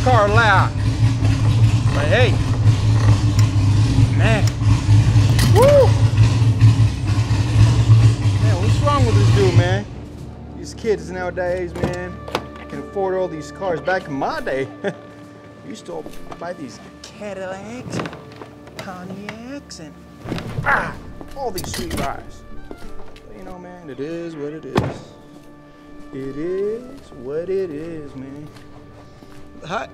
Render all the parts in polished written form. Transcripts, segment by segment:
car loud. But hey, man. Woo! Man, what's wrong with this dude, man? These kids nowadays, man, can afford all these cars. Back in my day, we used to buy these Cadillacs, Pontiacs, and all these sweet rides. But you know, man, it is what it is. It is what it is, man. Hi.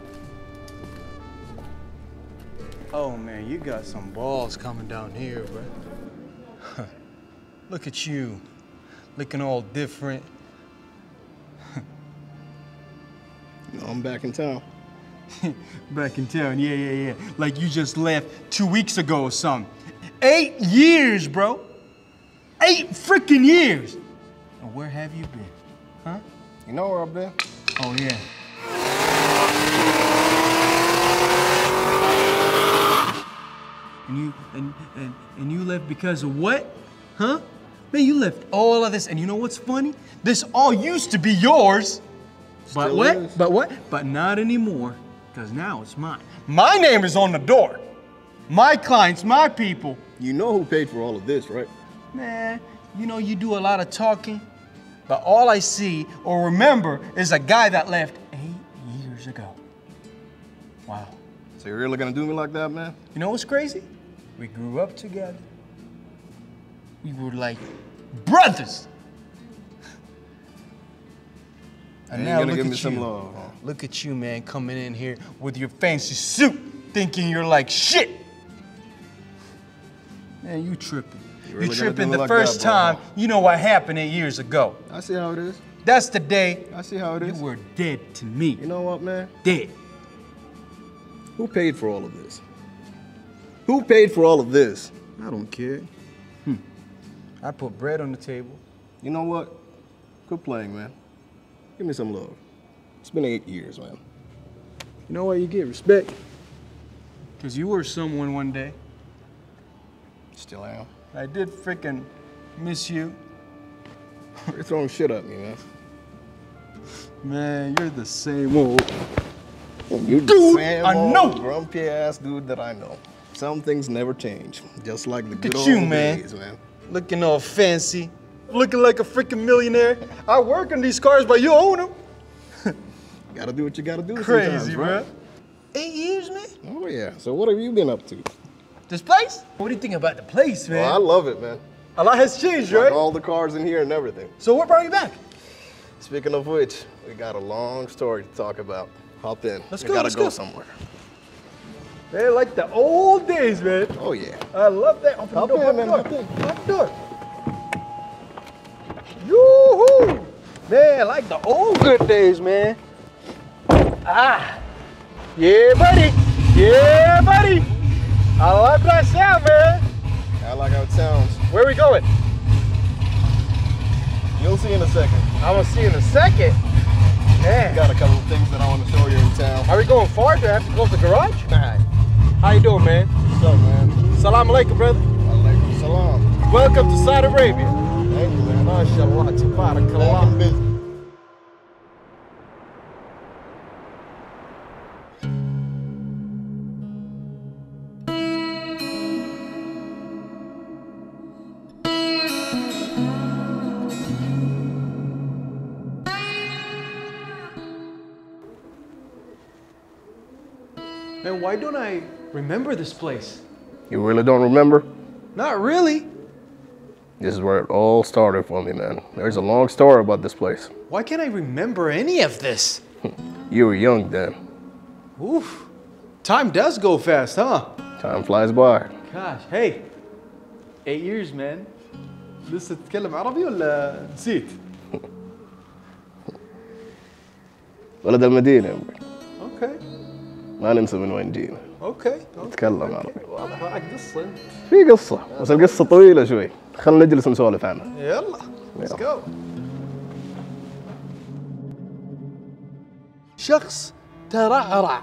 Oh man, you got some balls coming down here, bro. Look at you, looking all different. No, I'm back in town. Back in town, yeah. Like you just left 2 weeks ago or something. 8 years, bro. 8 freaking years. And where have you been? Huh? You know where I've been? Oh, yeah. And you left because of what? Huh? Man, you left all of this, and you know what's funny? This all used to be yours. But what? Is. But what? But not anymore, because now it's mine. My name is on the door. My clients, my people. You know who paid for all of this, right? Man, you know you do a lot of talking, but all I see or remember is a guy that left 8 years ago. Wow. So you're really gonna do me like that, man? You know what's crazy? We grew up together. We were like brothers. And now look give me at some you. love, huh? Look at you, man, coming in here with your fancy suit, thinking you're like shit. Man, you tripping. Really You tripping do the like first that, bro. time. You know what happened 8 years ago. I see how it is. That's the day I see how it is. you were dead to me. You know what, man? Dead. Who paid for all of this? Who paid for all of this? I don't care. I put bread on the table. You know what? Quit playing, man. Give me some love. It's been 8 years, man. You know why you get respect? Because you were someone one day. Still am. I did freaking miss you. You're throwing shit at me, man. Man, you're the same old. You're Dude, the same I old know. grumpy ass dude that I know. Some things never change. Just like the good at old you, man. days, man. Looking all fancy. Looking like a freaking millionaire. I work on these cars, but you own them. You gotta do what you gotta do Crazy, sometimes, bro. right? 8 years, man? Oh, yeah. So what have you been up to? This place? What do you think about the place, man? Well, I love it, man. A lot has changed, Like right? all the cars in here and everything. So what brought you back? Speaking of which, we got a long story to talk about. Hop in. Let's We go, gotta let's go go. somewhere. Man, like the old days, man. Oh, yeah. I love that. Open Hop the door, in, man, open hop the in. door. Open the door. Yoo-hoo! Man, like the old good days, man. Ah. Yeah, buddy. Yeah, buddy. I like that sound, man. I like how it sounds. Where we going? You'll see in a second. I'm gonna see in a second. Man. Got a couple of things that I want to show you in town. Are we going far? Do I have to close the garage? Nah. How you doing, man? What's up, man? Salam alaikum, brother. Alaikum salam. Welcome to Saudi Arabia. Thank you, man. MashaAllah, Back in tabarakallah. business. Man, why don't I remember this place? You really don't remember? Not really. This is where it all started for me, man. There's a long story about this place. Why can't I remember any of this? You were young then. Oof. Time does go fast, huh? Time flies by. Gosh, hey. 8 years, man. لسه تتكلم عربي ولا نسيت؟ ولد المدينة يا أمي. اوكي. ما ننسى من وين جينا. اوكي. نتكلم عربي. واضح معك قصة. في قصة، بس القصة طويلة شوي. خلينا نجلس نسولف عنها. يلا. Let's go. شخص ترعرع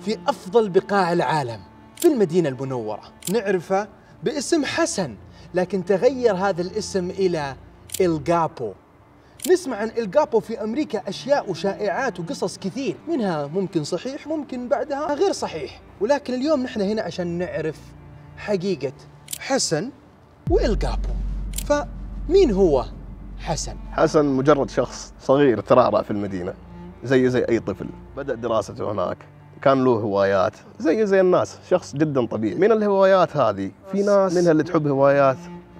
في أفضل بقاع العالم في المدينة المنورة، نعرفه باسم حسن، لكن تغير هذا الاسم إلى الجابو. نسمع عن الجابو في أمريكا أشياء وشائعات وقصص كثير، منها ممكن صحيح ممكن بعدها غير صحيح، ولكن اليوم نحن هنا عشان نعرف حقيقة حسن والجابو. فمين هو حسن؟ حسن مجرد شخص صغير ترعرع في المدينة زي أي طفل، بدأ دراسته هناك، كان له هوايات زي الناس، شخص جدا طبيعي. من الهوايات هذه في ناس منها اللي تحب هوايات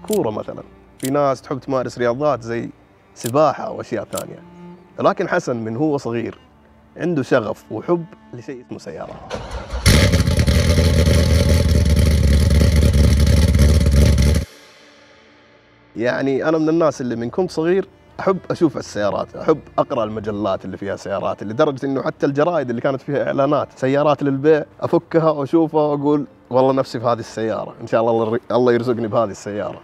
كورة مثلا، في ناس تحب تمارس رياضات زي سباحة وأشياء ثانية، ولكن حسن من هو صغير عنده شغف وحب لشيء اسمه سيارات. يعني أنا من الناس اللي من كنت صغير أحب أشوف السيارات، أحب أقرأ المجلات اللي فيها سيارات، لدرجة إنه حتى الجرائد اللي كانت فيها إعلانات سيارات للبيع أفكها وأشوفها وأقول والله نفسي في هذه السيارة، إن شاء الله يرزقني بهذه السيارة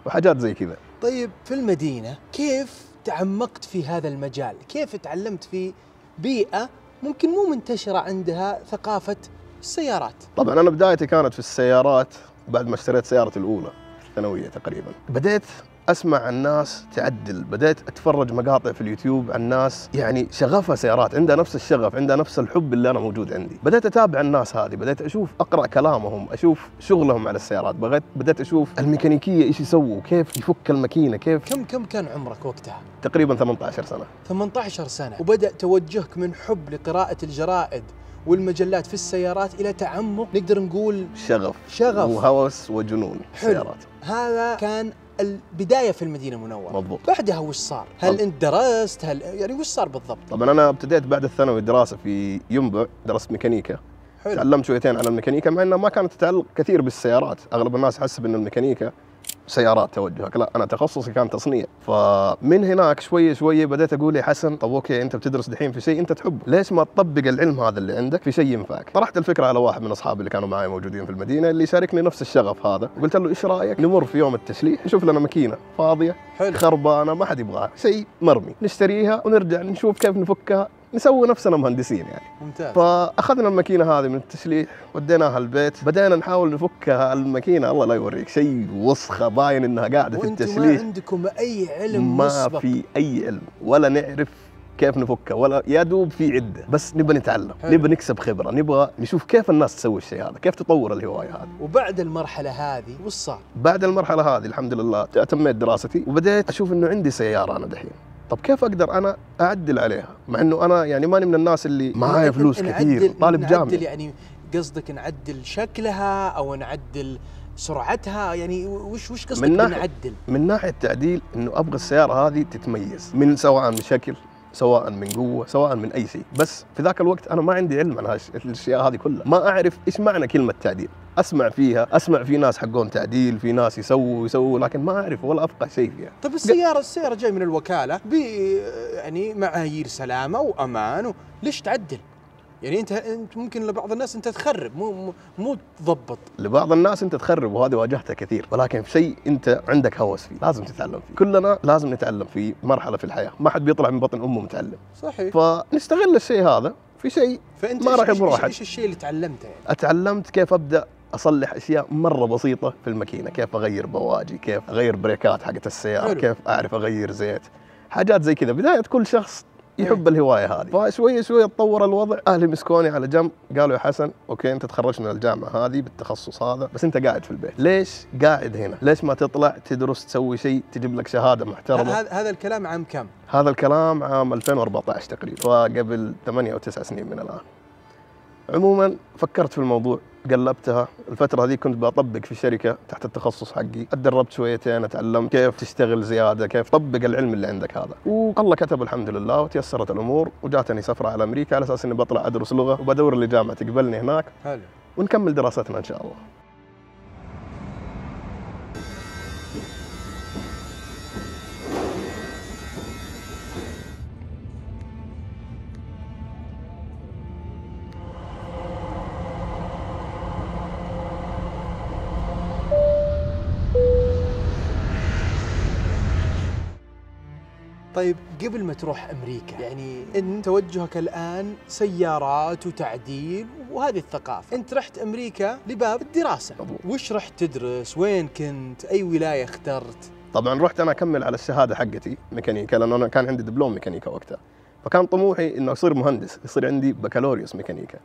وحاجات زي كذا. طيب في المدينة كيف تعمقت في هذا المجال؟ كيف تعلمت في بيئة ممكن مو منتشرة عندها ثقافة السيارات؟ طبعا أنا بدايتي كانت في السيارات بعد ما اشتريت سيارتي الأولى في الثانوية تقريبا. بديت أسمع عن ناس تعدل، بديت أتفرج مقاطع في اليوتيوب عن ناس يعني شغفها سيارات، عندها نفس الشغف، عندها نفس الحب اللي أنا موجود عندي. بديت أتابع الناس هذه، بديت أشوف أقرأ كلامهم، أشوف شغلهم على السيارات، بديت أشوف الميكانيكية إيش يسووا، كيف يفك الماكينة، كيف. كم كان عمرك وقتها؟ تقريبا 18 سنة. 18 سنة، وبدأ توجهك من حب لقراءة الجرائد والمجلات في السيارات إلى تعمق، نقدر نقول شغف وهوس وجنون السيارات. هذا كان البداية في المدينة المنورة. مضبوط. بعدها وش صار؟ هل أنت درست؟ يعني وش صار بالضبط؟ طبعا أنا ابتديت بعد الثانوي دراسة في ينبع، درست ميكانيكا. حلو. تعلمت شويتين عن الميكانيكا، مع أنها ما كانت تتعلق كثير بالسيارات، أغلب الناس حسب أن الميكانيكا سيارات توجهك، لا أنا تخصصي كان تصنيع. فمن هناك شوي بديت أقول يا حسن طب أوكي أنت بتدرس دحين في شيء أنت تحبه، ليش ما تطبق العلم هذا اللي عندك في شيء ينفعك؟ طرحت الفكرة على واحد من أصحابي اللي كانوا معي موجودين في المدينة اللي يشاركني نفس الشغف هذا، وقلت له إيش رأيك نمر في يوم التسليح نشوف لنا ماكينة فاضية خربانة ما حد يبغاها، شيء مرمي، نشتريها ونرجع نشوف كيف نفكها، نسوي نفسنا مهندسين يعني. ممتاز. فاخذنا الماكينه هذه من التسليح وديناها البيت، بدينا نحاول نفكها. الماكينه الله لا يوريك شيء وسخه، باين انها قاعده في التسليح. ما عندكم اي علم مسبق؟ ما في اي علم ولا نعرف كيف نفكها، ولا يا دوب في عده، بس نبى نتعلم. نبى نكسب خبره، نبغى نشوف كيف الناس تسوي الشيء هذا، كيف تطور الهوايه هذه. وبعد المرحله هذه وش صار؟ بعد المرحله هذه الحمد لله اتميت دراستي وبديت اشوف انه عندي سياره انا دحين. طب كيف اقدر انا اعدل عليها؟ مع انه انا يعني ماني من الناس اللي معايا فلوس كثير، طالب جامعي. يعني قصدك نعدل شكلها او نعدل سرعتها؟ يعني وش قصدك نعدل؟ من ناحيه تعديل انه ابغى السياره هذه تتميز، من سواء من شكل، سواء من قوه، سواء من اي شيء. بس في ذاك الوقت انا ما عندي علم عن الاشياء هذه كلها، ما اعرف ايش معنى كلمه تعديل. اسمع في ناس حقون تعديل، في ناس يسووا لكن ما اعرف ولا افقه شيء فيها. طيب السياره جاي من الوكاله يعني معايير سلامه وامان، ليش تعدل؟ يعني انت ممكن لبعض الناس انت تخرب، مو تضبط. لبعض الناس انت تخرب، وهذه واجهتها كثير، ولكن في شيء انت عندك هوس فيه لازم تتعلم فيه. كلنا لازم نتعلم في مرحله في الحياه، ما حد بيطلع من بطن امه متعلم. صحيح. فنستغل الشيء هذا في شيء ما راح يضر احد. ايش الشيء اللي تعلمته يعني؟ اتعلمت كيف ابدا اصلح اشياء مره بسيطه في الماكينه، كيف اغير بواجي، كيف اغير بريكات حقت السياره، كيف اعرف اغير زيت، حاجات زي كذا. بدايه كل شخص يحب الهوايه هذه. فشوي تطور الوضع. اهلي مسكوني على جنب قالوا يا حسن اوكي انت تخرجت من الجامعه هذه بالتخصص هذا، بس انت قاعد في البيت، ليش قاعد هنا؟ ليش ما تطلع تدرس تسوي شيء تجيب لك شهاده محترمه؟ هذا الكلام عام كم؟ هذا الكلام عام 2014 تقريبا، فقبل 8 أو 9 سنين من الان. عموما فكرت في الموضوع، قلبتها. الفترة هذه كنت بطبق في شركة تحت التخصص حقي، اتدربت شويتين، اتعلمت كيف تشتغل زيادة، كيف تطبق العلم اللي عندك هذا، والله كتب الحمد لله وتيسرت الأمور، وجاتني سفرة على أمريكا على أساس إني بطلع أدرس لغة وبدور لي جامعة تقبلني هناك. حلو. ونكمل دراستنا إن شاء الله. طيب قبل ما تروح أمريكا، يعني أنت توجهك الآن سيارات وتعديل وهذه الثقافة، أنت رحت أمريكا لباب الدراسة. وش رحت تدرس؟ وين كنت؟ أي ولاية اخترت؟ طبعا رحت انا اكمل على الشهاده حقتي ميكانيكا، لانه انا كان عندي دبلوم ميكانيكا وقتها، فكان طموحي انه اصير مهندس، يصير عندي بكالوريوس ميكانيكا.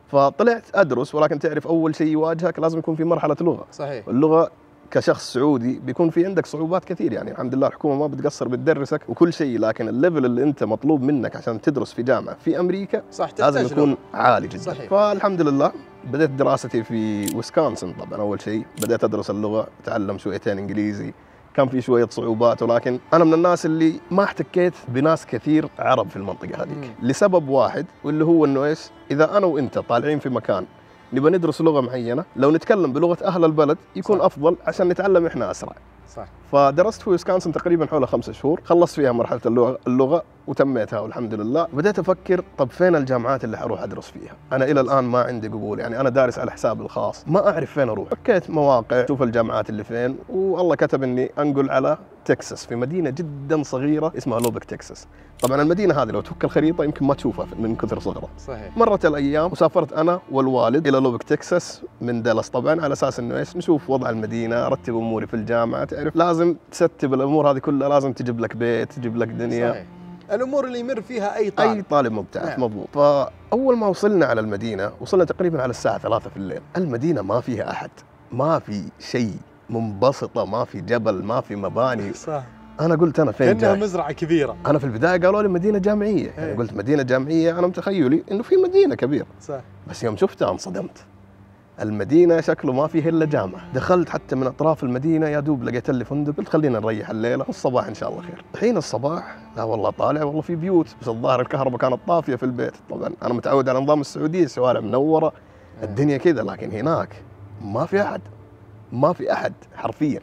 فطلعت ادرس، ولكن تعرف اول شيء يواجهك لازم يكون في مرحله لغه. صحيح. اللغه كشخص سعودي بيكون في عندك صعوبات كثير، يعني الحمد لله الحكومه ما بتقصر بتدرسك وكل شيء، لكن الليفل اللي انت مطلوب منك عشان تدرس في جامعه في امريكا صح لازم يكون لغة. عالي جدا. صحيح. فالحمد لله بدأت دراستي في ويسكونسن. طبعا اول شيء بدأت ادرس اللغه، اتعلم شويتين انجليزي، كان في شويه صعوبات، ولكن انا من الناس اللي ما احتكيت بناس كثير عرب في المنطقه هذيك لسبب واحد، واللي هو انه ايش؟ اذا انا وانت طالعين في مكان نبغى ندرس لغه معينه، لو نتكلم بلغه اهل البلد يكون صح. افضل عشان نتعلم احنا اسرع. صح. فدرست في ويسكونسن تقريبا حول 5 شهور، خلصت فيها مرحله اللغه وتميتها والحمد لله. بدأت افكر طب فين الجامعات اللي حروح ادرس فيها؟ انا الى الان ما عندي قبول، يعني انا دارس على حسابي الخاص، ما اعرف فين اروح. فكيت مواقع اشوف الجامعات اللي فين، والله كتب اني انقل على تكساس في مدينه جدا صغيره اسمها لوبك تكساس. طبعا المدينه هذه لو تفك الخريطه يمكن ما تشوفها من كثر صغرها. صحيح. مرت الايام وسافرت انا والوالد الى لوبك تكساس من دالاس، طبعا على اساس انه ايش؟ نشوف وضع المدينه، ارتب اموري في الجامعه، تعرف لازم تستب الامور هذه كلها، لازم تجيب لك بيت، تجيب لك دنيا. صحيح. الامور اللي يمر فيها اي طالب. اي طالب مبتعث. نعم. مضبوط. فاول ما وصلنا على المدينه، وصلنا تقريبا على الساعه 3 في الليل، المدينه ما فيها احد، ما في شيء، منبسطه، ما في جبل، ما في مباني. صح. انا قلت انا فين كأنها جاي؟ مزرعه كبيره. انا في البدايه قالوا لي مدينه جامعيه، يعني قلت مدينه جامعيه، انا متخيلي انه في مدينه كبيره. صح. بس يوم شفتها انصدمت. المدينه شكله ما فيه الا جامعه، دخلت حتى من اطراف المدينه يا دوب لقيت لي فندق، قلت خلينا نريح الليله والصباح ان شاء الله خير. حين الصباح لا والله طالع والله في بيوت، بس الظاهر الكهرباء كانت طافيه في البيت. طبعا انا متعود على نظام السعوديه، الشوارع منوره، الدنيا كذا، لكن هناك ما في احد، ما في احد حرفيا.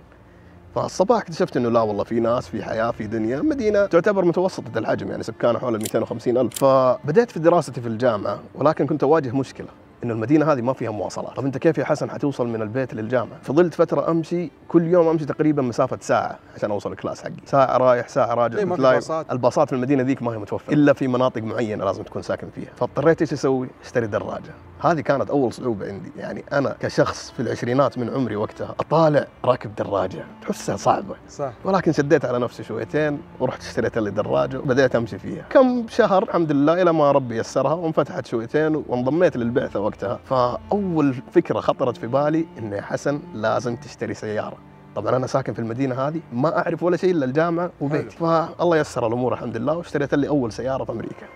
فالصباح اكتشفت انه لا والله في ناس، في حياه، في دنيا. مدينه تعتبر متوسطه الحجم، يعني سكانها حول 250,000. فبدأت في دراستي في الجامعه، ولكن كنت اواجه مشكله، انه المدينه هذه ما فيها مواصلات. طب انت كيف يا حسن حتوصل من البيت للجامعه؟ فضلت فتره امشي، كل يوم امشي تقريبا مسافه ساعه عشان اوصل الكلاس حقي، ساعه رايح ساعه راجع. ليه ما في باصات؟ الباصات في المدينه ذيك ما هي متوفره الا في مناطق معينه لازم تكون ساكن فيها. فاضطريت ايش اسوي؟ اشتري دراجه. هذه كانت اول صعوبه عندي، يعني انا كشخص في العشرينات من عمري وقتها اطالع راكب دراجه، تحسها صعبه. صح. ولكن شديت على نفسي شويتين ورحت اشتريت لي دراجه وبدأت امشي فيها كم شهر الحمد لله، الى ما ربي يسرها وانفتحت شويتين وانضميت للبعثه وقتها. فاول فكره خطرت في بالي انه يا حسن لازم تشتري سياره. طبعا انا ساكن في المدينه هذه، ما اعرف ولا شيء الا الجامعه وبيتي. فالله يسر الامور الحمد لله، واشتريت لي اول سياره في امريكا.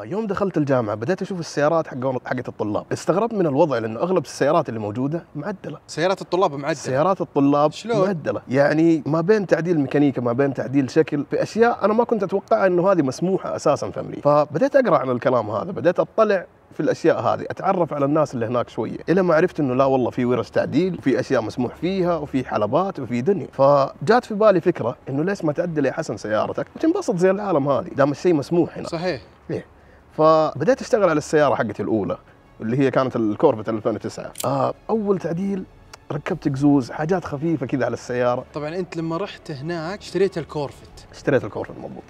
يوم دخلت الجامعة بدأت أشوف السيارات حقت الطلاب، استغربت من الوضع لأنه أغلب السيارات اللي موجودة معدلة. سيارات الطلاب معدلة؟ سيارات الطلاب شلون؟ معدلة، يعني ما بين تعديل ميكانيكا ما بين تعديل شكل، في أشياء أنا ما كنت أتوقع أنه هذه مسموحة أساساً في أمريكا. فبدأت أقرأ عن الكلام هذا، بدأت أطلع في الاشياء هذه، اتعرف على الناس اللي هناك شويه، الى ما عرفت انه لا والله في ورش تعديل، وفي اشياء مسموح فيها، وفي حلبات، وفي دنيا. فجات في بالي فكره انه ليش ما تعدل يا حسن سيارتك وتنبسط زي العالم هذه، دام الشيء مسموح هنا. صحيح. ليه؟ فبدأت اشتغل على السياره حقتي الاولى اللي هي كانت الكورفت 2009. اول تعديل ركبت اكزوز، حاجات خفيفه كذا على السياره. طبعا انت لما رحت هناك اشتريت الكورفت؟ اشتريت الكورفت مضبوط.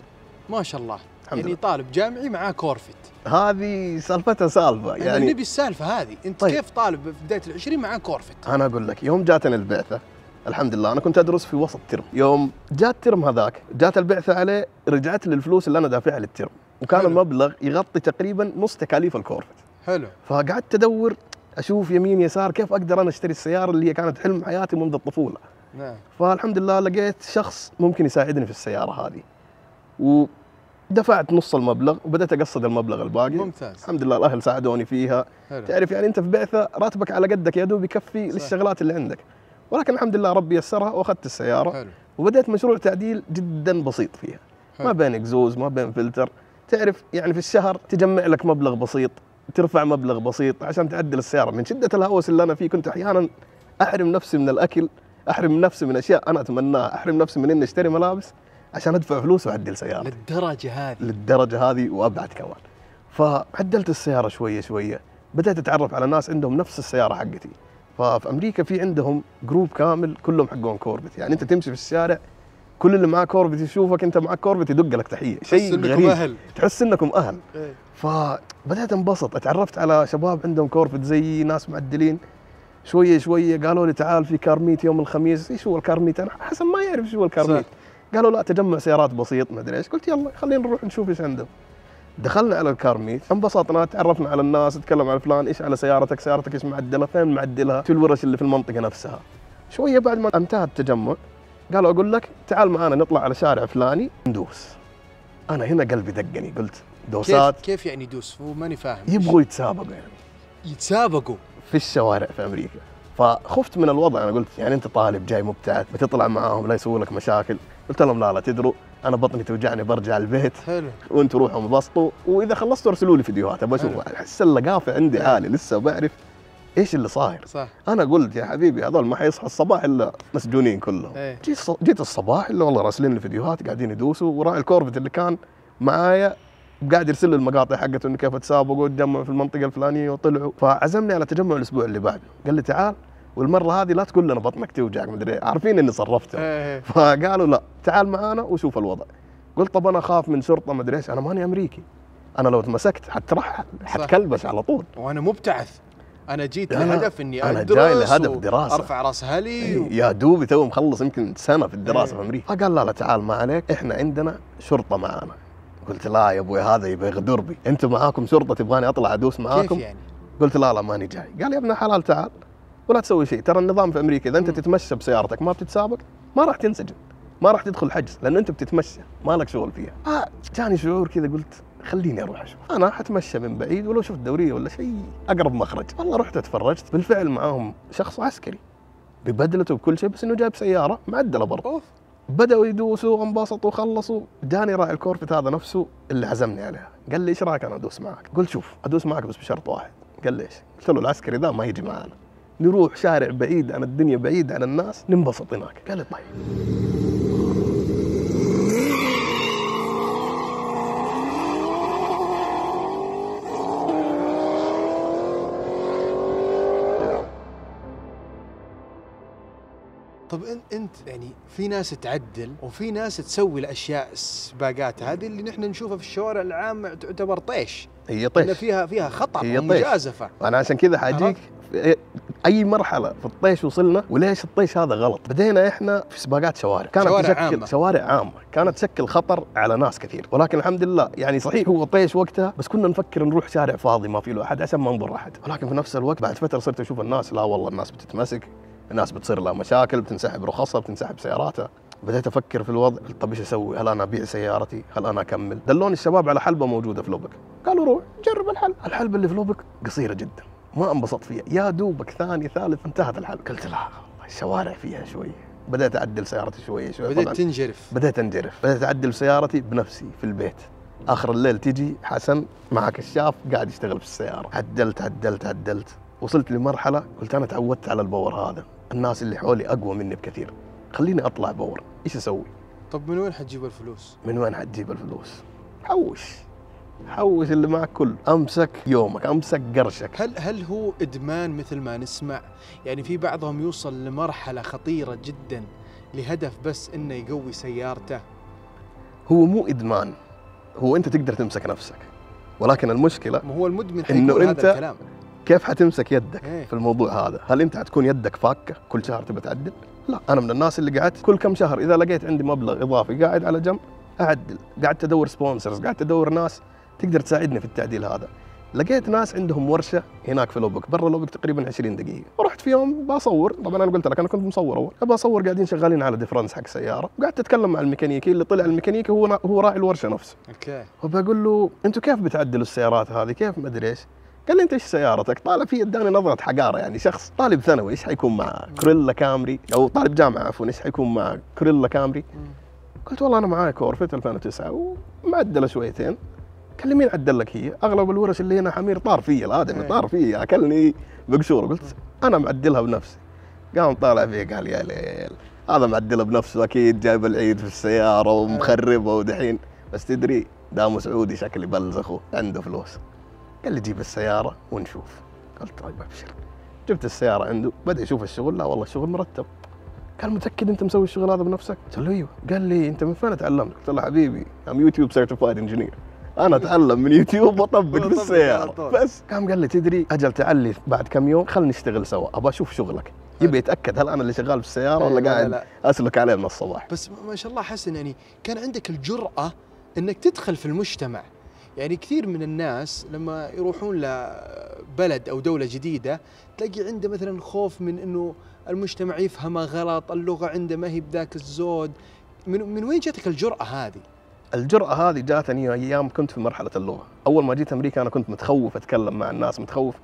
ما شاء الله، يعني لله. طالب جامعي معاه كورفت، هذه سالفتها سالفه يعني نبي السالفه هذه. انت طيب. كيف طالب في بدايه ال20 معاه كورفت؟ انا اقول لك، يوم جاتني البعثه الحمد لله، انا كنت ادرس في وسط ترم، يوم جات الترم هذاك جات البعثه عليه، رجعت لي الفلوس اللي انا دافعها للترم، وكان حلو. المبلغ يغطي تقريبا نص تكاليف الكورفت. حلو. فقعدت ادور اشوف يمين يسار كيف اقدر انا اشتري السياره اللي هي كانت حلم حياتي منذ الطفوله. نعم. فالحمد لله لقيت شخص ممكن يساعدني في السياره هذه، ودفعت نص المبلغ وبدأت اقصد المبلغ الباقي. ممتاز. الحمد لله الاهل ساعدوني فيها. حلو. تعرف يعني انت في بعثه راتبك على قدك يا دوب يكفي صح. للشغلات اللي عندك، ولكن الحمد لله ربي يسرها واخذت السياره. حلو. وبدأت مشروع تعديل جدا بسيط فيها. حلو. ما بين اكزوز ما بين فلتر، تعرف يعني في الشهر تجمع لك مبلغ بسيط، ترفع مبلغ بسيط عشان تعدل السياره. من شده الهوس اللي انا فيه كنت احيانا احرم نفسي من الاكل، احرم نفسي من اشياء انا اتمناها، احرم نفسي من اني اشتري ملابس عشان ادفع فلوس واعدل سيارتي. للدرجه هذه؟ للدرجه هذه وابعد كمان. فعدلت السياره شويه شويه، بدات اتعرف على ناس عندهم نفس السياره حقتي. ففي امريكا في عندهم جروب كامل كلهم حقون كورفت، يعني انت تمشي في الشارع كل اللي معاه كورفت يشوفك انت معاك كورفت يدق لك تحيه، شيء غريب. أهل. تحس انكم اهل. إيه. فبدأت انبسط، اتعرفت على شباب عندهم كورفت زي ناس معدلين. شويه شويه قالوا لي تعال في كارميت يوم الخميس. ايش هو الكارميت؟ انا حسن ما يعرف ايش هو الكارميت. قالوا لا تجمع سيارات بسيط ما ادري ايش. قلت يلا خلينا نروح نشوف ايش عندهم. دخلنا على الكارميت، انبسطنا، تعرفنا على الناس، نتكلم على فلان، ايش على سيارتك ايش معدله، فين معدلها، شو الورش اللي في المنطقه نفسها. شويه بعد ما انتهى التجمع قالوا اقول لك تعال معانا نطلع على شارع فلاني ندوس. انا هنا قلبي دقني، قلت دوسات كيف يعني يدوس؟ هو ماني فاهم. يبغوا يتسابقوا يعني يتسابقوا في الشوارع في امريكا. فخفت من الوضع، انا قلت يعني انت طالب جاي مبتعث بتطلع معاهم لا يسووا لك مشاكل. قلت لهم لا تدروا انا بطني توجعني برجع البيت. حلو. وانتم روحوا انبسطوا، واذا خلصتوا ارسلوا لي فيديوهات ابى اشوف. احس اللقافه عندي عالي، لسه بعرف ايش اللي صاير. صح. انا قلت يا حبيبي هذول ما حيصحوا الصباح الا مسجونين كلهم. جيت الصباح الا والله راسلين لي فيديوهات قاعدين يدوسوا، وراعي الكورفت اللي كان معايا قاعد يرسل لي المقاطع حقته انه كيف تسابقوا وتجمعوا في المنطقه الفلانيه وطلعوا. فعزمني على تجمع الاسبوع اللي بعده، قال لي تعال والمره هذه لا تقول لنا بطنك توجعك مدري، عارفين اني صرفته. فقالوا لا تعال معانا وشوف الوضع. قلت طب انا اخاف من شرطه مدري ايش، انا ماني امريكي، انا لو تمسكت حترحل حتكلبش على طول، وانا مبتعث. انا جيت لهدف اني أنا جاي لهدف دراسه، ارفع راس اهلي يا دوبي تو مخلص يمكن سنه في الدراسه في امريكا. فقال لا تعال ما عليك، احنا عندنا شرطه معانا. قلت لا يا ابوي هذا يبغى يغدر بي، انتم معاكم شرطه تبغاني اطلع ادوس معاكم؟ كيف يعني؟ قلت لا ماني جاي. قال يا ابن الحلال تعال ولا تسوي شيء، ترى النظام في امريكا اذا انت تتمشى بسيارتك ما بتتسابق ما راح تنسجن، ما راح تدخل حجز، لانه انت بتتمشى ما لك شغل فيها. جاني شعور كذا قلت خليني اروح اشوف، انا حتمشى من بعيد ولو شفت دوريه ولا شيء اقرب مخرج. والله رحت اتفرجت، بالفعل معاهم شخص عسكري ببدلته وبكل شيء، بس انه جايب سياره معدله برضه. بدأوا يدوسوا وانبسطوا وخلصوا. جاني راعي الكورفت هذا نفسه اللي عزمني عليها، قال لي ايش رايك انا ادوس معك؟ قلت شوف ادوس معك بس بشرط واحد. قال لي ايش؟ قلت له العسكري ذا ما يجي معانا، نروح شارع بعيد عن الدنيا بعيد عن الناس ننبسط هناك. قال لي طيب. طب انت يعني في ناس تعدل وفي ناس تسوي الاشياء السباقات هذه اللي نحن نشوفها في الشوارع العامه تعتبر طيش. هي طيش، فيها خطر ومجازفه. انا عشان كذا حاجيك اي مرحله في الطيش وصلنا وليش الطيش هذا غلط. بدينا احنا في سباقات شوارع كانت تشكل شوارع عامه، كانت تشكل خطر على ناس كثير، ولكن الحمد لله يعني صحيح هو طيش وقتها، بس كنا نفكر نروح شارع فاضي ما في له احد عشان ما نضر احد. ولكن في نفس الوقت بعد فتره صرت اشوف الناس لا والله الناس بتتمسك، الناس بتصير لها مشاكل، بتنسحب رخصها، بتنسحب سياراتها. بديت افكر في الوضع، طب ايش اسوي؟ هل انا ابيع سيارتي؟ هل انا اكمل؟ دلوني الشباب على حلبه موجوده في لوبك، قالوا روح جرب الحلبه اللي في لوبك قصيره جدا، ما انبسطت فيها، يا دوبك ثاني ثالث انتهت الحلبه. قلت لا الشوارع فيها شويه. بديت اعدل سيارتي شويه بديت انجرف، بديت اعدل سيارتي بنفسي في البيت. اخر الليل تجي حسن مع كشاف قاعد يشتغل في السياره، عدلت وصلت لمرحله قلت انا تعودت على الباور هذا، الناس اللي حولي اقوى مني بكثير، خليني اطلع باور، ايش اسوي؟ طب من وين حتجيب الفلوس؟ من وين حتجيب الفلوس؟ حوش اللي معك كله، امسك يومك، امسك قرشك. هل هو ادمان مثل ما نسمع؟ يعني في بعضهم يوصل لمرحله خطيره جدا لهدف بس انه يقوي سيارته. هو مو ادمان، هو انت تقدر تمسك نفسك، ولكن المشكله ما هو المدمن حيقول هذا الكلام. كيف حتمسك يدك في الموضوع هذا؟ هل انت حتكون يدك فاكه كل شهر تبى تعدل؟ لا، انا من الناس اللي قعدت كل كم شهر اذا لقيت عندي مبلغ اضافي قاعد على جنب اعدل، قعدت ادور سبونسرز، قعدت ادور ناس تقدر تساعدني في التعديل هذا. لقيت ناس عندهم ورشه هناك في لوبك، برا لوبك تقريبا 20 دقيقه، ورحت في يوم بصور، طبعا انا قلت لك انا كنت مصور اول، ابى اصور قاعدين شغالين على ديفرنس حق سياره، وقعدت اتكلم مع الميكانيكي اللي طلع الميكانيكي هو راعي الورشه نفسه. اوكي. وبقول له انتم كيف بتعدلوا السيارات هذه؟ كيف ما ادري ايش؟ قال لي انت ايش سيارتك؟ طالع فيه اداني نظره حقاره، يعني شخص طالب ثانوي ايش حيكون معه؟ كوريلا كامري، او طالب جامعه عفوا ايش حيكون معه؟ كوريلا كامري. قلت والله انا معاي كورفت 2009 ومعدله شويتين. قال لي مين عدل لك هي؟ اغلب الورش اللي هنا حمير طار فيا، الادمي طار فيا اكلني بقشوره. قلت انا معدلها بنفسي. قام طالع فيه قال يا ليل هذا معدلها بنفسه اكيد، جايب العيد في السياره ومخربه ودحين، بس تدري دامه سعودي شكلي بلزخه عنده فلوس. قال لي جيب السياره ونشوف. قلت طيب ابشر. جبت السياره عنده، بدا يشوف الشغل، لا والله الشغل مرتب، قال متاكد انت مسوي الشغل هذا بنفسك؟ قلت له ايوه. قال لي انت من فين تعلمت؟ قلت له حبيبي ام يوتيوب سيرتيفايد انجينير، انا اتعلم من يوتيوب واطبق بالسياره بس. قام قال لي تدري اجل تعال بعد كم يوم خلينا نشتغل سوا، ابغى اشوف شغلك. يبي يتاكد هل انا اللي شغال في السياره ولا قاعد اسلك عليه من الصباح. بس ما شاء الله حسن، يعني كان عندك الجرأة انك تدخل في المجتمع. يعني كثير من الناس لما يروحون لبلد او دولة جديدة تلاقي عنده مثلا خوف من انه المجتمع يفهمه غلط، اللغة عنده ما هي بذاك الزود. من وين جاتك الجرأة هذه؟ الجرأة هذه جاتني ايام كنت في مرحلة اللغة. اول ما جيت امريكا انا كنت متخوف اتكلم مع الناس، متخوف.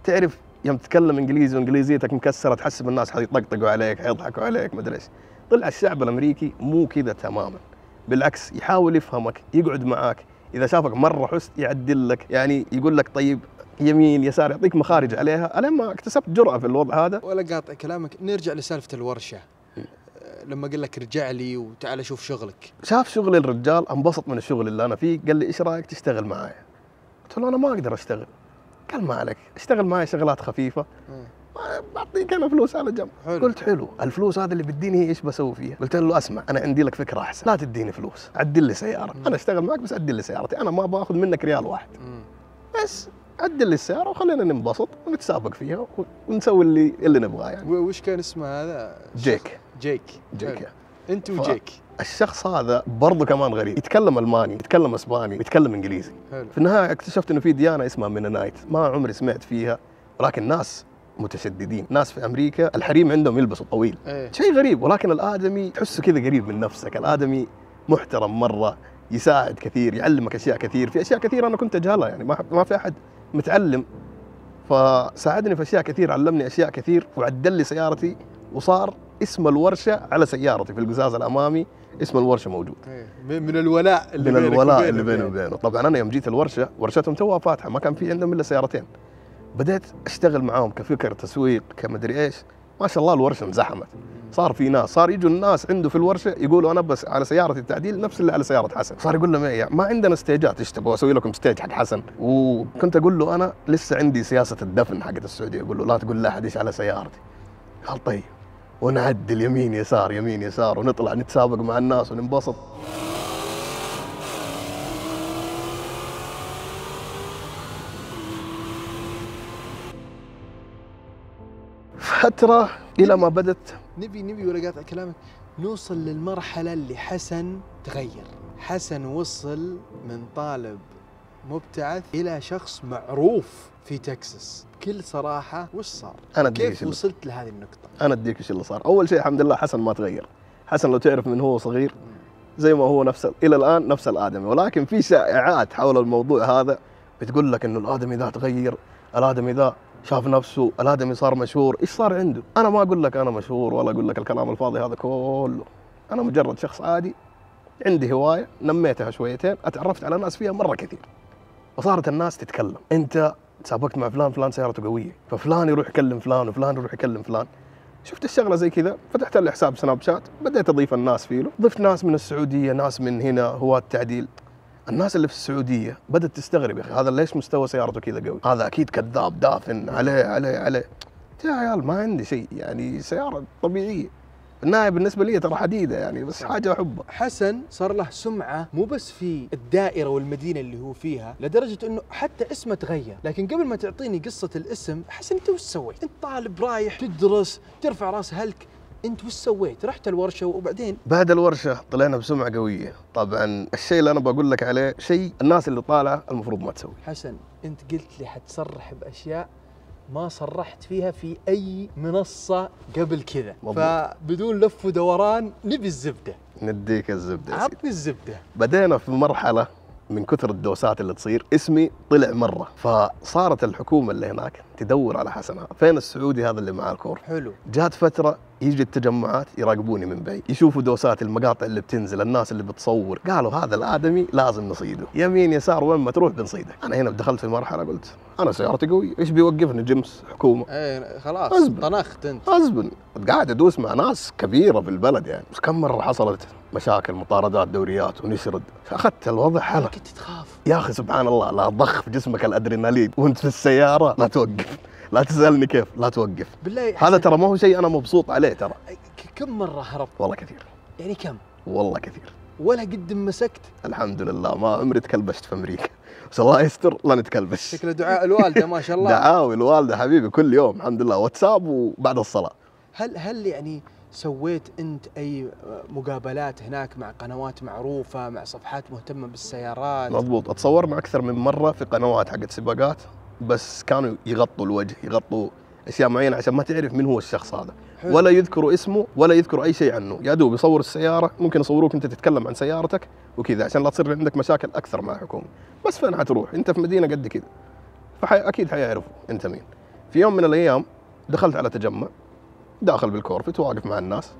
تعرف يوم تتكلم انجليزي وانجليزيتك مكسره تحسب الناس حيطقطقوا عليك، حيضحكوا عليك، مدري ايش. طلع الشعب الامريكي مو كذا تماما، بالعكس يحاول يفهمك، يقعد معاك، اذا شافك مره حست يعدل لك، يعني يقول لك طيب يمين يسار، يعطيك مخارج عليها. الين ما اكتسبت جرأة في الوضع هذا. ولا قاطع كلامك، نرجع لسالفة الورشة. لما قال لك ارجع لي وتعال شوف شغلك، شاف شغل الرجال انبسط من الشغل اللي انا فيه، قال لي ايش رايك تشتغل معايا؟ قلت له انا ما اقدر اشتغل. قال ما عليك، اشتغل معي شغلات خفيفه بعطيك انا فلوس على جنب. قلت حلو، الفلوس هذا اللي بديني هي ايش بسوي فيها؟ قلت له اسمع انا عندي لك فكره احسن، لا تديني فلوس، عدل لي سياره. انا اشتغل معك بس عدل لي سيارتي، انا ما باخذ منك ريال واحد. بس عدل لي السياره وخلينا ننبسط ونتسابق فيها ونسوي اللي نبغاه يعني. وش كان اسمه هذا؟ جيك. انت وجيك. الشخص هذا برضه كمان غريب، يتكلم الماني، يتكلم اسباني، يتكلم انجليزي. حلو. في النهايه اكتشفت انه في ديانه اسمها مينونايت، ما عمري سمعت فيها، ولكن ناس متشددين، ناس في امريكا الحريم عندهم يلبسوا طويل. شيء غريب، ولكن الادمي تحسه كذا قريب من نفسك، الادمي محترم مره، يساعد كثير، يعلمك اشياء كثير، في اشياء كثير انا كنت اجهلها، يعني ما في احد متعلم فساعدني في اشياء كثير، علمني اشياء كثير، وعدل لي سيارتي، وصار اسم الورشه على سيارتي في القزاز الامامي، اسم الورشه موجود. من الولاء اللي بيني وبينه. طبعا انا يوم جيت الورشه، ورشتهم توها فاتحه، ما كان في عندهم الا سيارتين. بديت اشتغل معاهم كفكر تسويق كمدري ايش، ما شاء الله الورشه انزحمت. صار في ناس، صار يجوا الناس عنده في الورشه يقولوا انا بس على سيارتي التعديل نفس اللي على سياره حسن. صار يقول لهم ايه ما عندنا ستيجات، ايش تبغوا اسوي لكم ستيج حق حسن؟ وكنت اقول له انا لسه عندي سياسه الدفن حقت السعوديه، اقول له لا تقول لاحد ايش على سيارتي. قال طيب، ونعدل يمين يسار يمين يسار، ونطلع نتسابق مع الناس وننبسط. فترة إلى ما بدت نبي ولا قاطع كلامك، نوصل للمرحلة اللي حسن تغير. حسن وصل من طالب مبتعث إلى شخص معروف في تكساس. بكل صراحة وش صار؟ كيف وصلت لهذه النقطة؟ أنا أديك إيش اللي صار. أول شيء الحمد لله حسن ما تغير. حسن لو تعرف من هو صغير زي ما هو نفس إلى الآن نفس الآدمي، ولكن في شائعات حول الموضوع هذا بتقول لك إنه الآدمي ذا تغير، الآدمي ذا شاف نفسه، الآدمي صار مشهور. إيش صار عنده؟ أنا ما أقول لك أنا مشهور ولا أقول لك الكلام الفاضي هذا كله. أنا مجرد شخص عادي، عندي هواية نميتها شويتين، أتعرفت على ناس فيها مرة كثير، وصارت الناس تتكلم أنت تسابقت مع فلان، فلان سيارته قوية، ففلان يروح يكلم فلان وفلان يروح يكلم فلان. شفت الشغلة زي كذا، فتحت لي حساب سناب شات، بديت أضيف الناس فيه. ضفت ناس من السعودية، ناس من هنا، هواة تعديل. الناس اللي في السعودية بدأت تستغرب، يا أخي هذا ليش مستوى سيارته كذا قوي؟ هذا أكيد كذاب دافن عليه. يا عيال ما عندي شيء، يعني سيارة طبيعية. النهاية بالنسبة لي ترى حديدة يعني، بس حاجة أحبها. حسن صار له سمعة مو بس في الدائرة والمدينة اللي هو فيها، لدرجة إنه حتى اسمه تغير. لكن قبل ما تعطيني قصة الاسم، حسن أنت وش سويت؟ أنت طالب رايح تدرس، ترفع راس هلك، أنت وش سويت؟ رحت الورشة وبعدين؟ بعد الورشة طلعنا بسمعة قوية. طبعا الشيء اللي أنا بقول لك عليه شيء الناس اللي طالعة المفروض ما تسوي. حسن أنت قلت لي حتصرح بأشياء ما صرحت فيها في أي منصة قبل كذا، فبدون لف ودوران نبي الزبدة. نديك الزبدة. عطني الزبدة. بدينا في مرحلة من كثر الدوسات اللي تصير اسمي طلع مرة، فصارت الحكومة اللي هناك تدور على حسن فين السعودي هذا اللي معاه الكور. حلو. جات فترة يجي التجمعات يراقبوني من بعيد، يشوفوا دوسات المقاطع اللي بتنزل، الناس اللي بتصور، قالوا هذا الآدمي لازم نصيده، يمين يسار وين ما تروح بنصيدك. أنا هنا دخلت في مرحلة قلت أنا سيارتي قوية، إيش بيوقفني جيمس حكومة؟ إيه خلاص طنخت أنت. أزبن قاعد أدوس مع ناس كبيرة في البلد يعني، بس كم مرة حصلت مشاكل، مطاردات، دوريات، ونشرد، فأخذت الوضع حلا. كنت تخاف يا أخي سبحان الله، لا ضخ في جسمك الأدرينالين وأنت في السيارة، لا توقف، لا تسألني كيف، لا توقف. بالله هذا ترى ما هو شيء أنا مبسوط عليه ترى. كم مرة هربت؟ والله كثير. يعني كم؟ والله كثير. ولا قد مسكت؟ الحمد لله ما عمري تكلبشت في امريكا، بس الله يستر لا نتكلبش. شكله دعاء الوالدة ما شاء الله. دعاوي الوالدة حبيبي كل يوم الحمد لله، واتساب وبعد الصلاة. هل يعني سويت انت اي مقابلات هناك مع قنوات معروفة، مع صفحات مهتمة بالسيارات؟ مضبوط، اتصورنا اكثر من مرة في قنوات حقت سباقات، بس كانوا يغطوا الوجه، يغطوا اشياء معينة عشان ما تعرف من هو الشخص هذا. حلو. ولا يذكروا اسمه ولا يذكروا اي شيء عنه، يا دوب يصور السيارة، ممكن يصوروك انت تتكلم عن سيارتك وكذا عشان لا تصير عندك مشاكل اكثر مع الحكومة. بس فين حتروح؟ انت في مدينة قد كذا، اكيد حيعرفوا انت مين. في يوم من الايام دخلت على تجمع، داخل بالكورفت واقف مع الناس،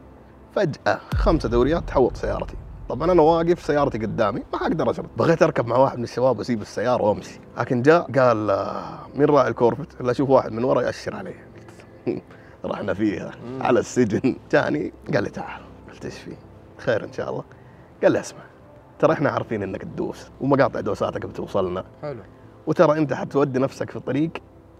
فجأة 5 دوريات تحوط سيارتي. طبعا انا واقف سيارتي قدامي ما حقدر اشرب، بغيت اركب مع واحد من الشباب واسيب السيارة وامشي، لكن جاء قال مين راعي الكورفت؟ الا اشوف واحد من ورا يأشر علي. رحنا فيها على السجن. جاني قال لي تعال، قلت ايش في؟ خير ان شاء الله. قال لي اسمع، ترى احنا عارفين انك تدوس ومقاطع دوساتك بتوصلنا. حلو. وترى انت حتودي نفسك في طريق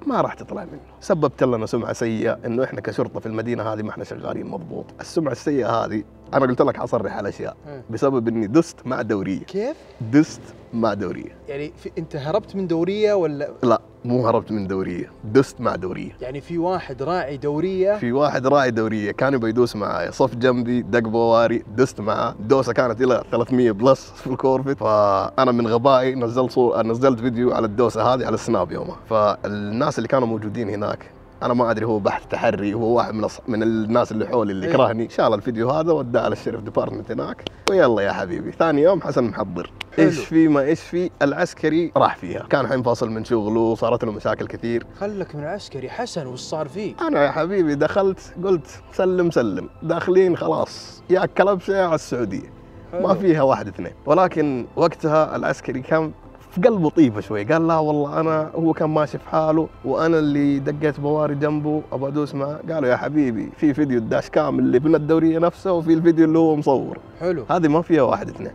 ما راح تطلع منه، سببت لنا سمعه سيئه انه احنا كشرطه في المدينه هذه ما احنا شغالين مضبوط. السمعه السيئه هذه انا قلت لك حصرح على اشياء بسبب اني دست مع دوريه. كيف؟ دست مع دوريه. يعني انت هربت من دوريه ولا؟ لا مو هربت من دوريه، دست مع دوريه. يعني في واحد راعي دوريه، في واحد راعي دوريه كان يبغى يدوس معايا، صف جنبي دق بواري، دست معاه، الدوسه كانت الى 300 بلس في الكورفت، فانا من غبائي نزلت فيديو على الدوسه هذه على السناب يومها. فالناس اللي كانوا موجودين هناك، انا ما ادري هو بحث تحري، هو واحد من الناس اللي حولي اللي كرهني، شال الفيديو هذا وداه على الشرف ديبارتمنت هناك، ويلا يا حبيبي ثاني يوم حسن محضر. ايش في ما ايش في، العسكري راح فيها، كان حينفصل من شغله، صارت له مشاكل كثير. خلك من العسكري حسن، وش صار فيه؟ انا يا حبيبي دخلت قلت سلم داخلين خلاص، يا كلبشه يا على السعوديه. ما فيها واحد اثنين. ولكن وقتها العسكري كان في قلبه طيبه شوي، قال لا والله هو كان ماشي في حاله وانا اللي دقيت بواري جنبه ابغى ادوس معه. قالوا يا حبيبي في فيديو الداش كامل اللي من الدوريه نفسه، وفي الفيديو اللي هو مصور. حلو. هذه ما فيها واحد اثنين.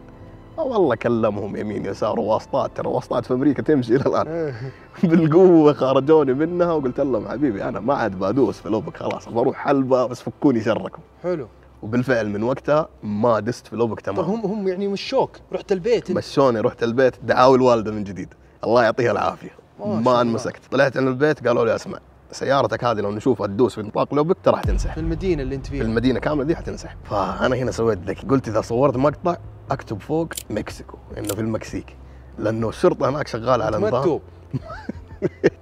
والله كلمهم يمين يسار وواسطات، ترى واسطات في امريكا تمشي الى الان. بالقوه خرجوني منها، وقلت لهم حبيبي انا ما عاد بدوس في لوبك، خلاص بروح حلبه بس فكوني شركم. حلو. وبالفعل من وقتها ما دست في لوبك تمام. هم يعني مشوك، رحت البيت؟ مشوني، رحت البيت، دعاوي الوالده من جديد الله يعطيها العافيه. ما انمسكت، طلعت من البيت قالوا لي اسمع سيارتك هذه لو نشوفها تدوس في نطاق لوبك ترى حتنسحب. في المدينه اللي انت فيها؟ في المدينه كامله دي حتنسحب. فانا هنا سويت ذكي، قلت اذا صورت مقطع اكتب فوق مكسيكو، انه في المكسيك، لانه الشرطه هناك شغاله على نظام. توب.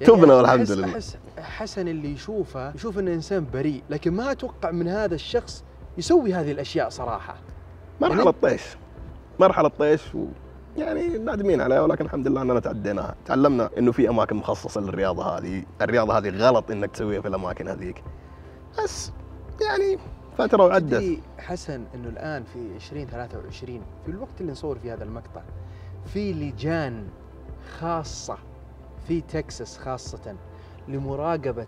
تبنا والحمد لله. أحس حسن اللي يشوف انه انسان بريء، لكن ما اتوقع من هذا الشخص يسوي هذه الاشياء صراحه. مرحله طيش يعني نادمين عليها، ولكن الحمد لله اننا تعديناها. تعلمنا انه في اماكن مخصصه للرياضه هذه، الرياضه هذه غلط انك تسويها في الاماكن هذيك. بس يعني فتره وعدت. تدري حسن انه الان في 2023 في الوقت اللي نصور في هذا المقطع في لجان خاصه في تكساس خاصه لمراقبه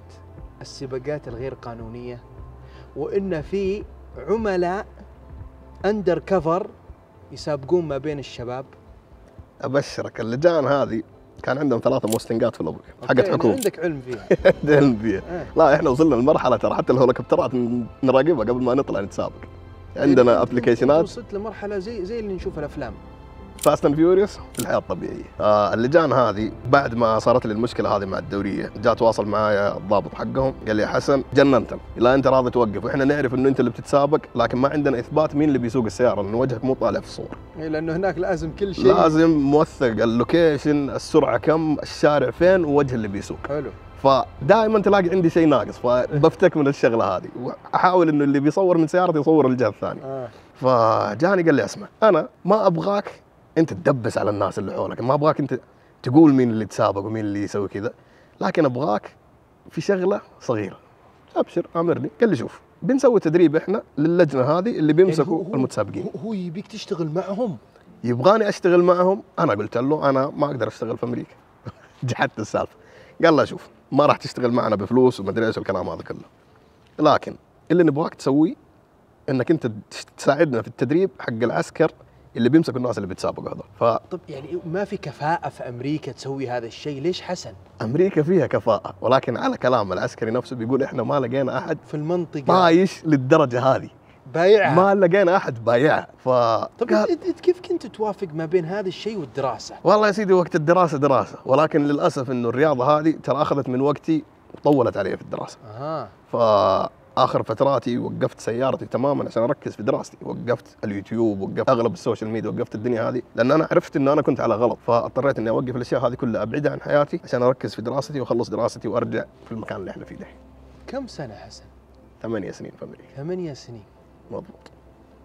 السباقات الغير قانونيه، وان في عملاء اندر كفر يسابقون ما بين الشباب. ابشرك اللجان هذه كان عندهم 3 موستنجات في لوبك حقت حكومه. عندك علم فيها؟ عندي علم فيها. لا احنا وصلنا لمرحله ترى حتى الهليكوبترات نراقبها قبل ما نطلع نتسابق. عندنا ابلكيشنات. وصلت لمرحله زي اللي نشوف الافلام فاست اند فيوريوس في الحياه الطبيعيه. اللجان هذه بعد ما صارت لي المشكله هذه مع الدوريه، جاء تواصل معايا الضابط حقهم قال لي يا حسن جننتم، لا انت راضي توقف، واحنا نعرف انه انت اللي بتتسابق، لكن ما عندنا اثبات مين اللي بيسوق السياره، لانه وجهك مو طالع في الصور. لانه هناك لازم كل شيء لازم موثق، اللوكيشن، السرعه كم، الشارع فين، ووجه اللي بيسوق. حلو. فدائما تلاقي عندي شيء ناقص، فبفتك من الشغله هذه، واحاول انه اللي بيصور من سيارتي يصور الجهه الثانيه. فجاني قال لي اسمع، انا ما ابغاك انت تدبس على الناس اللي حولك، ما ابغاك انت تقول مين اللي تسابق ومين اللي يسوي كذا، لكن ابغاك في شغله صغيره. ابشر امرني. قال لي شوف بنسوي تدريب احنا للجنه هذه اللي بيمسكوا يعني المتسابقين. هو يبيك تشتغل معهم؟ يبغاني اشتغل معهم. انا قلت له انا ما اقدر اشتغل في امريكا. جحدت السالفه. قال لا شوف ما راح تشتغل معنا بفلوس ومدري ايش والكلام هذا كله، لكن اللي نبغاك تسويه انك انت تساعدنا في التدريب حق العسكر اللي بيمسكوا الناس اللي بيتسابقوا هذول. طب يعني ما في كفاءة في أمريكا تسوي هذا الشيء، ليش حسن؟ أمريكا فيها كفاءة، ولكن على كلام العسكري نفسه بيقول إحنا ما لقينا أحد في المنطقة طايش للدرجة هذه، بايعها. ما لقينا احد بايعها. طب انت كيف كنت توافق ما بين هذا الشيء والدراسه؟ والله يا سيدي وقت الدراسه دراسه، ولكن للاسف انه الرياضه هذه ترى اخذت من وقتي وطولت علي في الدراسه. فاخر فتراتي وقفت سيارتي تماما عشان اركز في دراستي، وقفت اليوتيوب، وقفت اغلب السوشيال ميديا، وقفت الدنيا هذه، لان انا عرفت انه انا كنت على غلط، فاضطريت اني اوقف الاشياء هذه كلها، ابعدها عن حياتي عشان اركز في دراستي واخلص دراستي وارجع في المكان اللي احنا فيه دحين. كم سنه حسن؟ 8 سنين في امريكا. 8 سنين. مضبوط.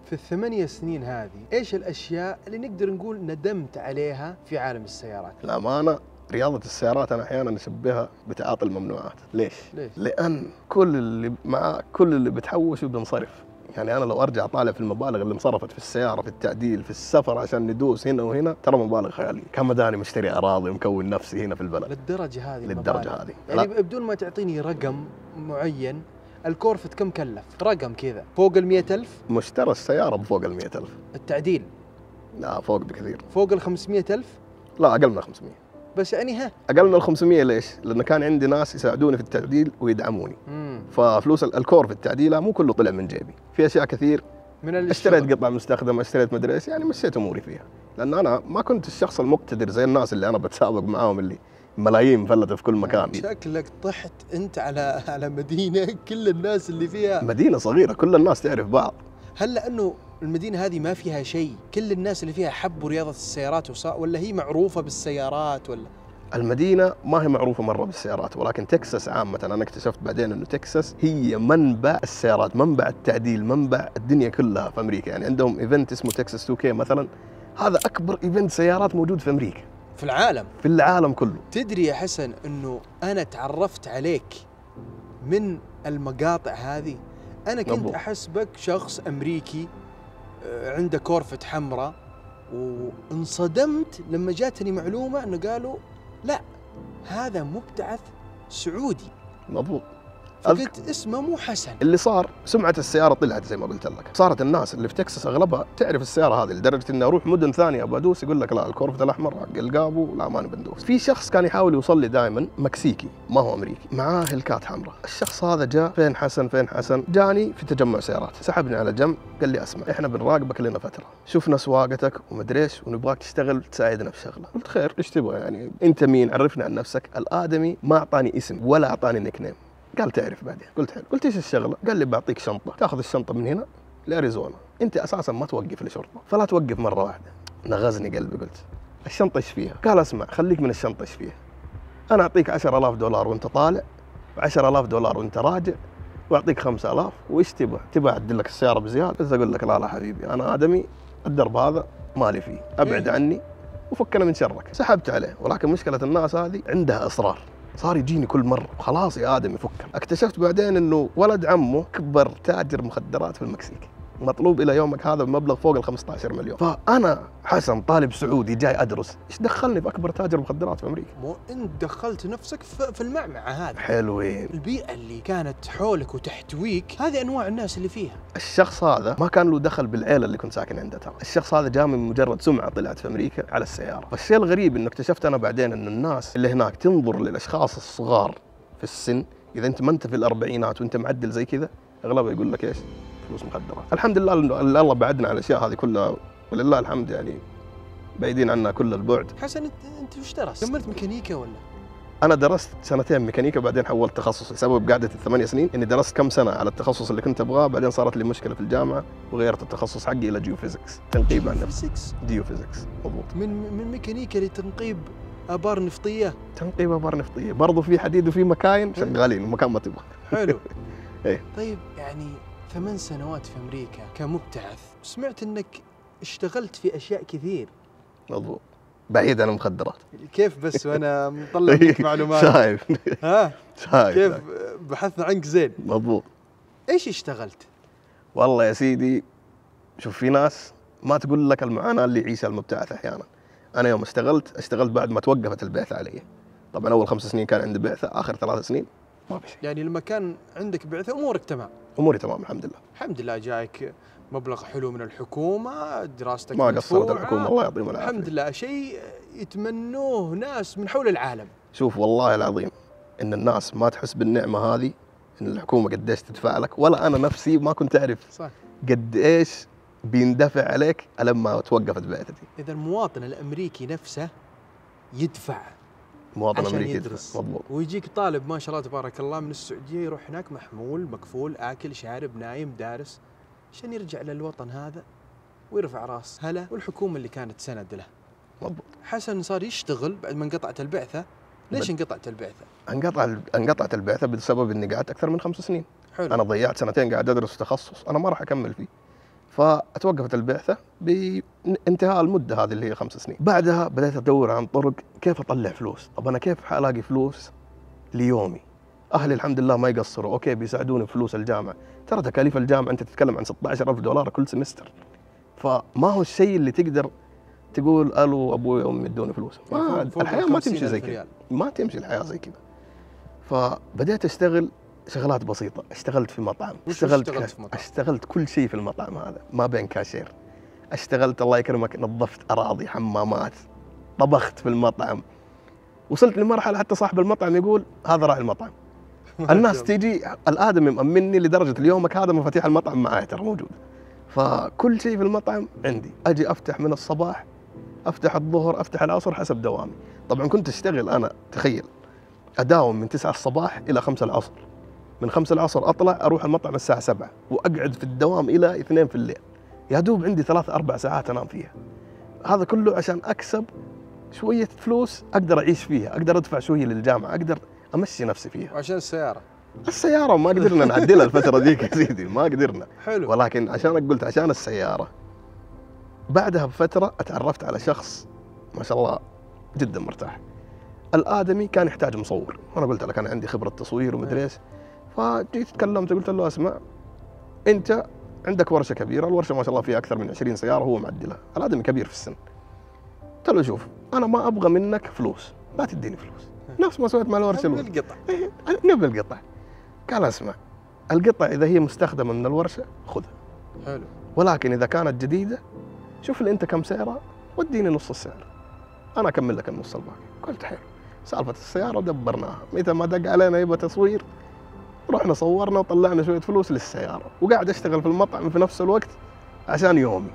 في ال8 سنين هذه ايش الاشياء اللي نقدر نقول ندمت عليها في عالم السيارات؟ الامانه رياضة السيارات أنا أحياناً أشبهها بتعاطي الممنوعات. ليش؟ ليش؟ لأن كل اللي معاه كل اللي بتحوشه بنصرف. يعني أنا لو أرجع طالع في المبالغ اللي انصرفت في السيارة، في التعديل، في السفر عشان ندوس هنا وهنا، ترى مبالغ خيالية. كم داني مشتري أراضي ومكون نفسي هنا في البلد. للدرجة هذه؟ للدرجة هذه. يعني بدون ما تعطيني رقم معين، الكورفت كم كلف؟ رقم كذا فوق ال100,000؟ مشترى السيارة بفوق ال100,000. التعديل؟ لا فوق بكثير. فوق ال500,000؟ لا أقل من 500. بس يعني اقل من ال 500. ليش؟ لانه كان عندي ناس يساعدوني في التعديل ويدعموني. ففلوس الكور في التعديله مو كله طلع من جيبي، في اشياء كثير من اشتريت قطع مستخدمه، اشتريت مدري ايش، يعني مشيت اموري فيها، لان انا ما كنت الشخص المقتدر زي الناس اللي انا بتسابق معاهم اللي ملايين مفلته في كل مكان. شكلك طحت انت على مدينه كل الناس اللي فيها مدينه صغيره كل الناس تعرف بعض. هل لانه المدينة هذه ما فيها شيء كل الناس اللي فيها حبوا رياضة السيارات ولا هي معروفة بالسيارات ولا؟ المدينة ما هي معروفة مرة بالسيارات، ولكن تكساس عامة أنا اكتشفت بعدين إنه تكساس هي منبع السيارات، منبع التعديل، منبع الدنيا كلها في أمريكا. يعني عندهم إيفنت اسمه تكساس 2K مثلا، هذا أكبر إيفنت سيارات موجود في أمريكا. في العالم؟ في العالم كله. تدري يا حسن إنه أنا تعرفت عليك من المقاطع هذه؟ أنا كنت أحسبك شخص أمريكي عنده كورفة حمراء، وانصدمت لما جاتني معلومة إنه قالوا لا هذا مبتعث سعودي. مضبوط. فقلت اسمه مو حسن. اللي صار سمعة السيارة طلعت زي ما قلت لك، صارت الناس اللي في تكساس أغلبها تعرف السيارة هذه، لدرجة إني أروح مدن ثانية أبغى أدوس يقول لك لا الكورفة الأحمر حق القابو لا ما نبي ندوس. في شخص كان يحاول يوصل لي دائما مكسيكي ما هو أمريكي، معاه هلكات حمراء. الشخص هذا جاء فين حسن فين حسن، جاني في تجمع سيارات، سحبني على جنب قال لي اسمع إحنا بنراقبك لنا فترة، شفنا سواقتك ومدري إيش ونبغاك تشتغل تساعدنا في شغلة. قلت خير إيش تبغى يعني أنت مين؟ عرفنا عن نفسك. الآدمي ما أعطاني اسم ولا أعطاني نيك نيم، قال تعرف بعدين. قلت حلو. قلت ايش الشغله؟ قال لي بعطيك شنطه، تاخذ الشنطه من هنا لاريزونا، انت اساسا ما توقف لشرطه، فلا توقف مره واحده. نغزني قلبي، قلت الشنطه ايش فيها؟ قال اسمع خليك من الشنطه ايش فيها، انا اعطيك $10,000 وانت طالع، و$10,000 وانت راجع، واعطيك 5,000، وايش تبغى؟ تبغى اعدل لك السياره بزياده؟ بس اقول لك لا لا حبيبي انا ادمي، الدرب هذا مالي فيه، ابعد عني وفكنا من شرك. سحبت عليه، ولكن مشكله الناس هذه عندها اصرار، صار يجيني كل مرة خلاص يا آدم يفكر. اكتشفت بعدين انه ولد عمه أكبر تاجر مخدرات في المكسيك، مطلوب الى يومك هذا بمبلغ فوق ال 15 مليون. فانا حسن طالب سعودي جاي ادرس، ايش دخلني باكبر تاجر مخدرات في امريكا؟ مو انت دخلت نفسك في المعمعة هذه. حلوين. البيئة اللي كانت حولك وتحتويك هذه انواع الناس اللي فيها. الشخص هذا ما كان له دخل بالعيله اللي كنت ساكن عندها، ترى الشخص هذا جاء من مجرد سمعه طلعت في امريكا على السياره. فالشيء الغريب انه اكتشفت انا بعدين ان الناس اللي هناك تنظر للاشخاص الصغار في السن، اذا انت ما انت في الاربعينات وانت معدل زي كذا اغلبها يقول لك ايش؟ فلوس مخدرات. الحمد لله الله بعدنا على الاشياء هذه كلها ولله الحمد، يعني بعيدين عنا كل البعد. حسن انت وش درست؟ كملت ميكانيكا ولا؟ انا درست 2 ميكانيكا بعدين حولت تخصصي، سبب قعدة ال8 سنين اني درست كم سنه على التخصص اللي كنت ابغاه، بعدين صارت لي مشكله في الجامعه وغيرت التخصص حقي الى جيوفيزكس، تنقيب عن نفس. جيوفيزكس مضبوط. من ميكانيكا لتنقيب ابار نفطيه. تنقيب ابار نفطيه، برضو في حديد وفي مكاين شغالين مكان ما تبغى. حلو. ايه. طيب يعني 8 سنوات في امريكا كمبتعث، سمعت انك اشتغلت في اشياء كثير. مضبوط. بعيد عن المخدرات. كيف بس وانا مطلع منك معلومات؟ شايف. ها؟ شايف. كيف بحثنا عنك زين. مضبوط. ايش اشتغلت؟ والله يا سيدي شوف، في ناس ما تقول لك المعاناه اللي يعيشها المبتعث احيانا. انا يوم اشتغلت بعد ما توقفت البعثه علي. طبعا اول 5 سنين كان عندي بعثه، اخر 3 سنين ما في شيء. يعني لما كان عندك بعثه امورك تمام؟ اموري تمام الحمد لله. الحمد لله. جايك مبلغ حلو من الحكومه، دراستك ما قصرت الحكومه الله يعطيهم العافيه. الحمد لله، شيء يتمنوه ناس من حول العالم. شوف والله العظيم ان الناس ما تحس بالنعمه هذه، ان الحكومه قديش تدفع لك، ولا انا نفسي ما كنت اعرف صح قد ايش بيندفع عليك لما توقفت بعثتي. اذا المواطن الامريكي نفسه يدفع مواطن عشان امريكي يدرس، مضبوط. ويجيك طالب ما شاء الله تبارك الله من السعوديه يروح هناك محمول مكفول اكل شارب نايم دارس عشان يرجع للوطن هذا ويرفع راس هلا والحكومه اللي كانت سند له. مضبوط. حسن صار يشتغل بعد ما انقطعت البعثه. ليش انقطعت البعثه؟ انقطعت البعثه بسبب اني قعدت اكثر من 5 سنين. حلو. انا ضيعت 2 قاعد ادرس تخصص انا ما راح اكمل فيه، فتوقفت البعثه بانتهاء المده هذه اللي هي 5 سنين. بعدها بدأت ادور عن طرق كيف اطلع فلوس. طب انا كيف الاقي فلوس ليومي؟ اهلي الحمد لله ما يقصروا، اوكي بيساعدوني بفلوس الجامعه، ترى تكاليف الجامعه انت تتكلم عن $16,000 كل سمستر، فما هو الشيء اللي تقدر تقول الو ابوي وامي ادوني فلوس. الحياه ما تمشي زي كذا، ما تمشي الحياه زي كذا. فبدأت اشتغل شغلات بسيطة، اشتغلت في مطعم، اشتغلت كل شيء في المطعم هذا ما بين كاشير، اشتغلت الله يكرمك نظفت أراضي حمامات، طبخت في المطعم، وصلت لمرحلة حتى صاحب المطعم يقول هذا راعي المطعم. الناس تيجي الآدمي مأمني لدرجة اليومك هذا مفاتيح المطعم معاي ترى موجودة، فكل شيء في المطعم عندي، أجي أفتح من الصباح أفتح الظهر أفتح العصر حسب دوامي. طبعا كنت أشتغل أنا تخيل أداوم من 9 الصباح إلى 5 العصر، من 5 العصر أطلع أروح المطعم الساعة 7 وأقعد في الدوام إلى 2 في الليل، يا دوب عندي 3-4 ساعات أنام فيها. هذا كله عشان أكسب شوية فلوس أقدر أعيش فيها، أقدر أدفع شوية للجامعة، أقدر أمشي نفسي فيها. وعشان السيارة ما قدرنا نعدلها الفترة ديك يا سيدي، ما قدرنا. حلو. ولكن عشان قلت عشان السيارة. بعدها بفترة أتعرفت على شخص ما شاء الله جدا مرتاح. الآدمي كان يحتاج مصور، وأنا قلت له كان عندي خبرة تصوير ومدري ايش، فجيت تكلمت قلت له اسمع أنت عندك ورشة كبيرة، الورشة ما شاء الله فيها أكثر من 20 سيارة هو معدلها، الآدمي كبير في السن. قلت له شوف أنا ما أبغى منك فلوس، لا تديني فلوس، نفس ما سويت مع الورشة الأولى. نبي القطع. نبي القطع. قال اسمع القطع إذا هي مستخدمة من الورشة خذها. حلو. ولكن إذا كانت جديدة شوف لي أنت كم سعرها وديني نص السعر، أنا أكمل لك النص الباقي. قلت حلو. سالفة السيارة ودبرناها، متى ما دق علينا يبغى تصوير رحنا صورنا وطلعنا شوية فلوس للسيارة، وقاعد أشتغل في المطعم في نفس الوقت عشان يومي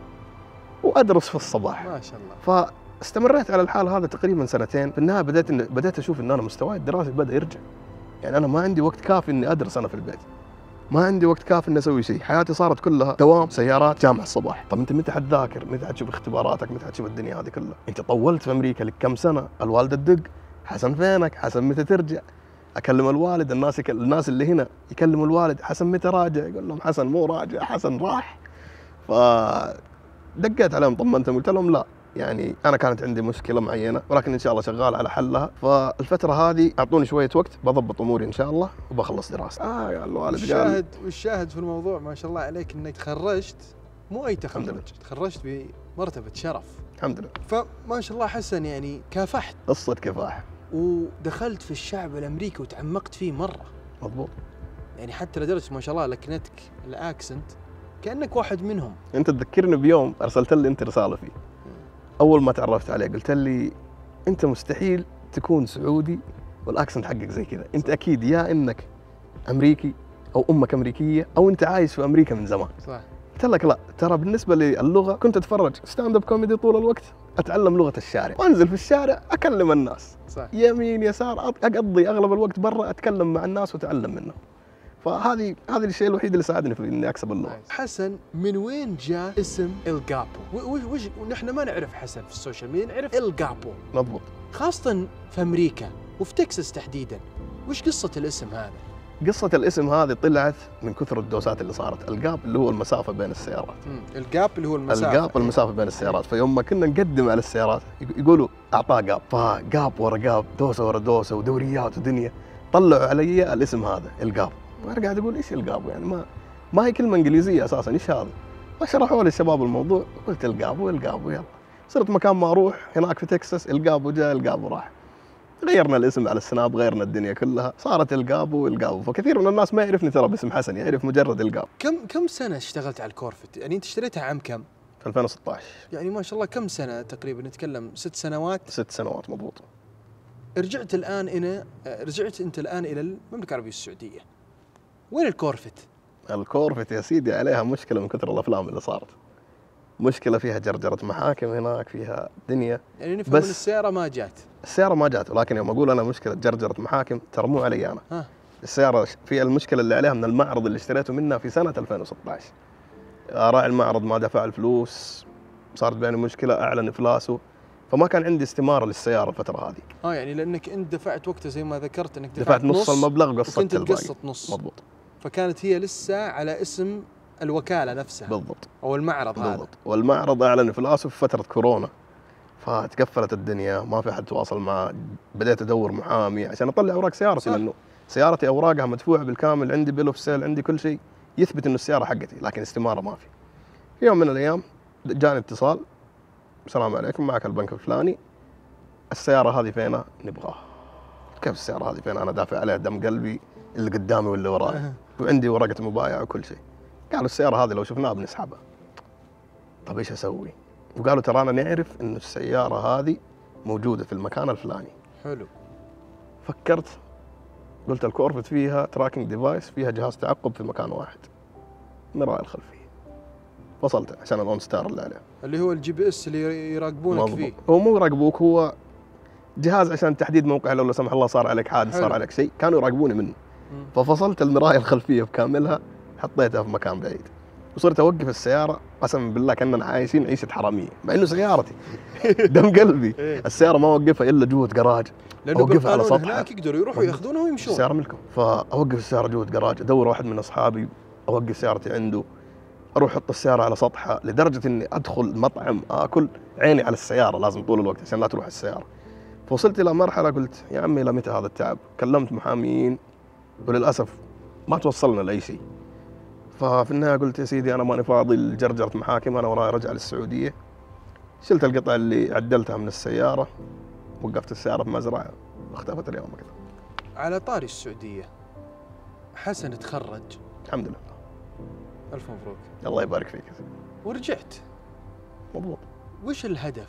وأدرس في الصباح. ما شاء الله. فاستمريت على الحال هذا تقريبا 2 في النهاية بدأت أشوف إن أنا مستواي الدراسي بدأ يرجع، يعني أنا ما عندي وقت كافي إني أدرس أنا في البيت، ما عندي وقت كافي إني أسوي شيء، حياتي صارت كلها دوام سيارات جامعة الصباح. طب أنت متى حتذاكر؟ متى حتشوف اختباراتك؟ متى حتشوف الدنيا هذه كلها؟ أنت طولت في أمريكا لك كم سنة، الوالدة تدق حسن فينك؟ حسن متى ترجع؟ اكلم الوالد، الناس اللي هنا يكلموا الوالد حسن متى راجع؟ يقول لهم حسن مو راجع، حسن راح. فدقيت عليهم طمنتهم قلت لهم لا يعني انا كانت عندي مشكله معينه ولكن ان شاء الله شغال على حلها، فالفتره هذه اعطوني شويه وقت بضبط اموري ان شاء الله وبخلص دراستي. الوالد والشاهد في الموضوع ما شاء الله عليك انك تخرجت مو اي تخرج، تخرجت بمرتبه شرف الحمد لله. فما شاء الله حسن يعني كافحت قصه كفاح، ودخلت في الشعب الامريكي وتعمقت فيه مره. مضبوط. يعني حتى لدرجه ما شاء الله لكنتك الاكسنت كانك واحد منهم. انت تذكرني بيوم ارسلت لي انت رساله فيه اول ما تعرفت عليه، قلت لي انت مستحيل تكون سعودي والاكسنت حقك زي كذا، انت اكيد يا انك امريكي او امك امريكيه او انت عايش في امريكا من زمان. صح. قلت لك لا ترى بالنسبه للغه كنت اتفرج ستاند اب كوميدي طول الوقت، اتعلم لغه الشارع وانزل في الشارع اكلم الناس. صح. يمين يسار، اقضي اغلب الوقت برا اتكلم مع الناس واتعلم منهم. فهذه الشيء الوحيد اللي ساعدني في اني اكسب اللغه. حسن من وين جاء اسم الجابو؟ وش ونحن ما نعرف حسن في السوشيال ميديا، نعرف الجابو. مضبوط. خاصه في امريكا وفي تكساس تحديدا. وش قصه الاسم هذا؟ قصة الاسم هذه طلعت من كثر الدوسات اللي صارت، الجاب اللي هو المسافة بين السيارات. الجاب اللي هو المسافة. الجاب المسافة بين السيارات، فيوم ما كنا نقدم على السيارات يقولوا أعطاه جاب، فجاب ورا جاب، دوسة ورا دوسة ودوريات ودنيا، طلعوا علي الاسم هذا الجاب، وأنا قاعد أقول إيش الجاب يعني ما هي كلمة إنجليزية أساساً، إيش هذا؟ فشرحوا لي الشباب الموضوع، قلت الجاب يلا، صرت مكان ما أروح هناك في تكساس الجاب جاء الجاب راح. غيرنا الاسم على السناب، غيرنا الدنيا كلها، صارت الجابو. فكثير من الناس ما يعرفني ترى باسم حسن، يعرف مجرد الجاب. كم سنة اشتغلت على الكورفت؟ يعني انت اشتريتها عام كم؟ في 2016. يعني ما شاء الله كم سنة تقريبا نتكلم؟ 6 سنوات؟ 6 سنوات مضبوط. رجعت انت الان الى المملكة العربية السعودية. وين الكورفت؟ الكورفت يا سيدي عليها مشكله من كثر الافلام اللي صارت. مشكله فيها جرجره محاكم هناك، فيها دنيا. يعني نفهم ان السياره ما جات. السياره ما جات، ولكن يوم اقول انا مشكله جرجره محاكم ترى مو علي انا. ها. السياره في المشكله اللي عليها من المعرض اللي اشتريته منه في سنه 2016. راعي المعرض ما دفع الفلوس، صارت بيني مشكله، اعلن افلاسه، فما كان عندي استماره للسياره الفتره هذه. يعني لانك انت دفعت وقتها زي ما ذكرت انك دفعت نص المبلغ وقسطت الباقي. كنت تقسط نص. مضبوط. فكانت هي لسه على اسم الوكاله نفسها. بالضبط. او المعرض بالضبط. هذا. والمعرض اعلن افلاسه في فتره كورونا، فتقفلت الدنيا، ما في حد تواصل معه. بديت ادور محامي عشان اطلع اوراق سيارتي، لانه سيارتي اوراقها مدفوعه بالكامل، عندي بيل اوف سيل، عندي كل شيء يثبت انه السياره حقتي، لكن استماره ما في. في يوم من الايام جاني اتصال: السلام عليكم، معك البنك الفلاني، السياره هذه فينا؟ نبغاها. كيف السياره هذه فينا؟ انا دافع عليها دم قلبي، اللي قدامي واللي وراي، وعندي ورقه مبايعه وكل شيء. قالوا السياره هذه لو شفناها بنسحبها. طب ايش اسوي؟ وقالوا ترانا نعرف انه السياره هذه موجوده في المكان الفلاني. حلو. فكرت، قلت الكورفت فيها تراكنج ديفايس، فيها جهاز تعقب في مكان واحد، المرايه الخلفيه. وصلت عشان الاون ستار اللي عليه، اللي هو الجي بي اس اللي يراقبونك فيه. هو مو يراقبوك، هو جهاز عشان تحديد موقع، لو لا سمح الله صار عليك حادث، صار عليك شيء، كانوا يراقبوني منه. ففصلت المرايه الخلفيه بكاملها، حطيتها في مكان بعيد، وصرت اوقف السياره قسما بالله كاننا عايشين عيشه حراميه، مع انه سيارتي دم قلبي. السياره ما اوقفها الا جوه جراج، اوقفها على سطح. هناك يقدروا يروحوا ياخذونها ويمشون. السياره ملكهم. فاوقف السياره جوه جراج، ادور واحد من اصحابي اوقف سيارتي عنده، اروح احط السياره على سطحها، لدرجه اني ادخل مطعم اكل عيني على السياره لازم طول الوقت عشان لا تروح السياره. فوصلت الى مرحله قلت يا عمي الى متى هذا التعب؟ كلمت محاميين وللاسف ما توصلنا لاي شيء. ففي النهايه قلت يا سيدي انا ماني فاضي لجرجره محاكم، انا وراي رجعه للسعوديه. شلت القطع اللي عدلتها من السياره، وقفت السياره في مزرعه، واختفت اليوم كذا. على طاري السعوديه، حسن تخرج الحمد لله. الف مبروك. الله يبارك فيك. ورجعت. مضبوط. وش الهدف؟